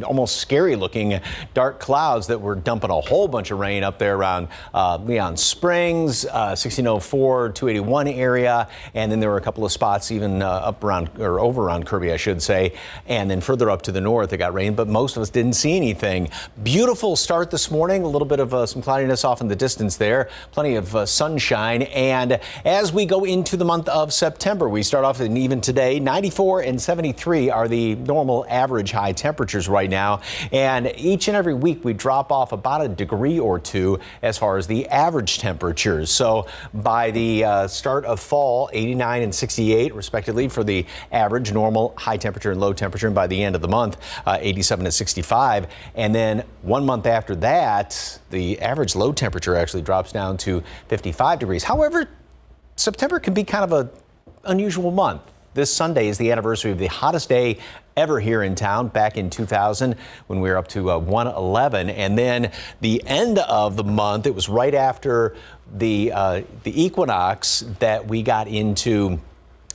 almost scary looking dark clouds that were dumping a whole bunch of rain up there around Leon Springs, 1604, 281 area. And then there were a couple of spots even over around Kirby, I should say. And then further up to the north, it got rain, but most of us didn't see anything. Beautiful start this morning. A little bit of some cloudiness off in the distance there. Plenty of sunshine. And as we go into the month of September, we start off, and even today, 94 and 73 are the normal average high temperatures right now. And each and every week, we drop off about a degree or two as far as the average temperatures. So by the start of fall, 89 and 68 respectively for the average normal high temperature and low temperature. And by the end of the month, 87 and 65. And then 1 month after that, the average low temperature actually drops down to 55 degrees. However, September can be kind of an unusual month. This Sunday is the anniversary of the hottest day ever here in town back in 2000 when we were up to 111. And then the end of the month, it was right after the equinox that we got into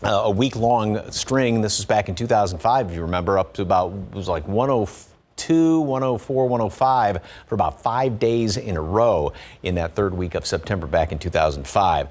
a week-long string. This was back in 2005, if you remember, up to about, it was like 102, 104, 105 for about 5 days in a row in that third week of September back in 2005.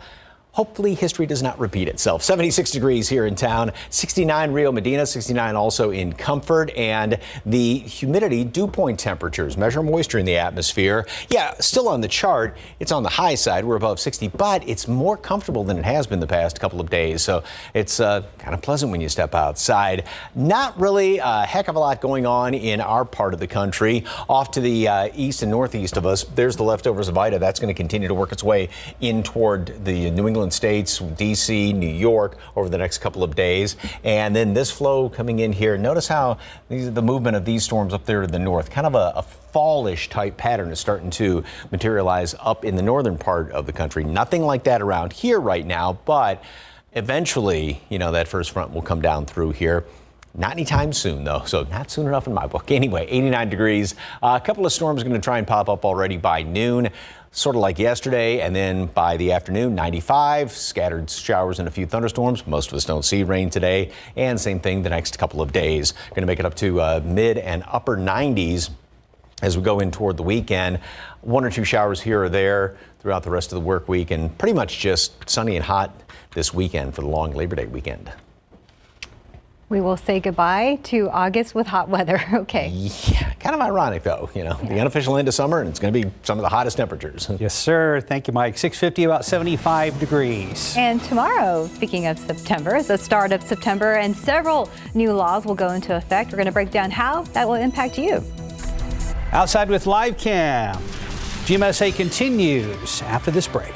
hopefully history does not repeat itself. 76 degrees here in town, 69 Rio Medina, 69 also in Comfort, and the humidity dew point temperatures measure moisture in the atmosphere. Yeah, still on the chart. It's on the high side. We're above 60, but it's more comfortable than it has been the past couple of days. So it's kind of pleasant when you step outside. Not really a heck of a lot going on in our part of the country. Off to the east and northeast of us, there's the leftovers of Ida. That's going to continue to work its way in toward the New England states, D.C., New York over the next couple of days. And then this flow coming in here. Notice how the movement of these storms up there to the north, kind of a fallish type pattern is starting to materialize up in the northern part of the country. Nothing like that around here right now, but eventually, that first front will come down through here. Not anytime soon, though, so not soon enough in my book. Anyway, 89 degrees. A couple of storms are going to try and pop up already by noon, sort of like yesterday, and then by the afternoon, 95. Scattered showers and a few thunderstorms. Most of us don't see rain today, and same thing the next couple of days. Going to make it up to mid and upper 90s as we go in toward the weekend. 1 or 2 showers here or there throughout the rest of the work week, and pretty much just sunny and hot this weekend for the long Labor Day weekend. We will say goodbye to August with hot weather. Okay. Yeah, kind of ironic, though. The unofficial end of summer, and it's going to be some of the hottest temperatures. Yes, sir. Thank you, Mike. 6:50, about 75 degrees. And tomorrow, speaking of September, is the start of September, and several new laws will go into effect. We're going to break down how that will impact you. Outside with Live Cam. GMSA continues after this break.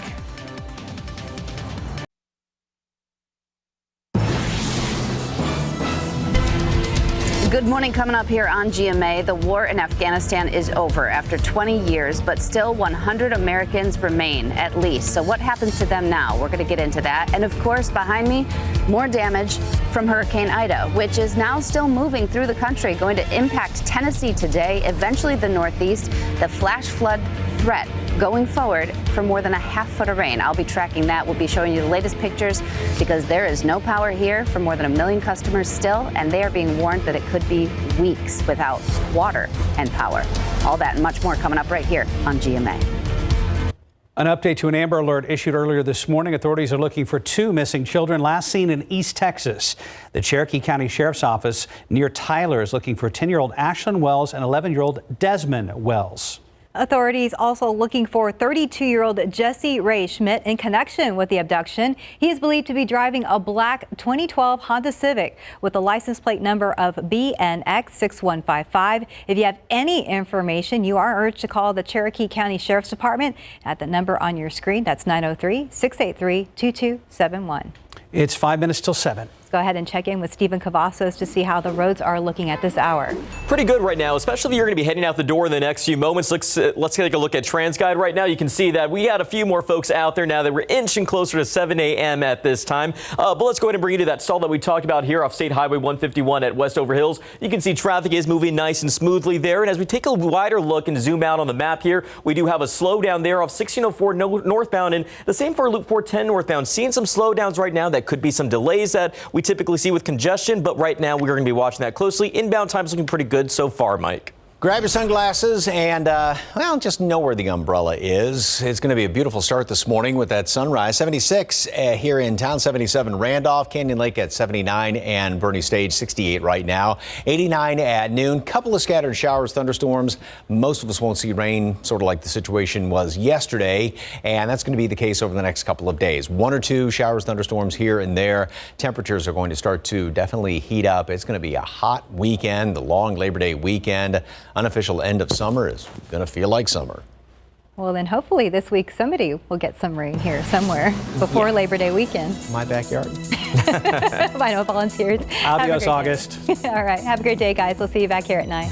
Good morning. Coming up here on GMA, the war in Afghanistan is over after 20 years, but still 100 Americans remain at least. So what happens to them now? We're going to get into that. And of course, behind me, more damage from Hurricane Ida, which is now still moving through the country, going to impact Tennessee today, eventually the Northeast. The flash flood threat going forward for more than a half-foot of rain. I'll be tracking that. We'll be showing you the latest pictures because there is no power here for more than 1 million customers still, and they are being warned that it could be weeks without water and power. All that and much more coming up right here on GMA. An update to an Amber Alert issued earlier this morning. Authorities are looking for 2 missing children last seen in East Texas. The Cherokee County Sheriff's Office near Tyler is looking for 10-year-old Ashlyn Wells and 11-year-old Desmond Wells. Authorities also looking for 32-year-old Jesse Ray Schmidt in connection with the abduction. He is believed to be driving a black 2012 Honda Civic with the license plate number of BNX6155. If you have any information, you are urged to call the Cherokee County Sheriff's Department at the number on your screen. That's 903-683-2271. It's 5 minutes till 7. Go ahead and check in with Stephen Cavazos to see how the roads are looking at this hour. Pretty good right now, especially if you're going to be heading out the door in the next few moments. Let's take a look at TransGuide right now. You can see that we had a few more folks out there now that we're inching closer to 7 a.m. at this time. But let's go ahead and bring you to that stall that we talked about here off State Highway 151 at Westover Hills. You can see traffic is moving nice and smoothly there. And as we take a wider look and zoom out on the map here, we do have a slowdown there off 1604 northbound, and the same for Loop 410 northbound. Seeing some slowdowns right now. That could be some delays that we typically see with congestion, but right now we're going to be watching that closely. Inbound time's looking pretty good so far, Mike. Grab your sunglasses and, just know where the umbrella is. It's going to be a beautiful start this morning with that sunrise. 76 here in town, 77 Randolph, Canyon Lake at 79, and Bernie Stage 68 right now. 89 at noon. Couple of scattered showers, thunderstorms. Most of us won't see rain, sort of like the situation was yesterday, and that's going to be the case over the next couple of days. 1 or 2 showers, thunderstorms here and there. Temperatures are going to start to definitely heat up. It's going to be a hot weekend, the long Labor Day weekend. Unofficial end of summer is going to feel like summer. Well, then hopefully this week somebody will get some rain here somewhere before Labor Day weekend. My backyard. I know volunteers. Adios, August. All right. Have a great day, guys. We'll see you back here at 9.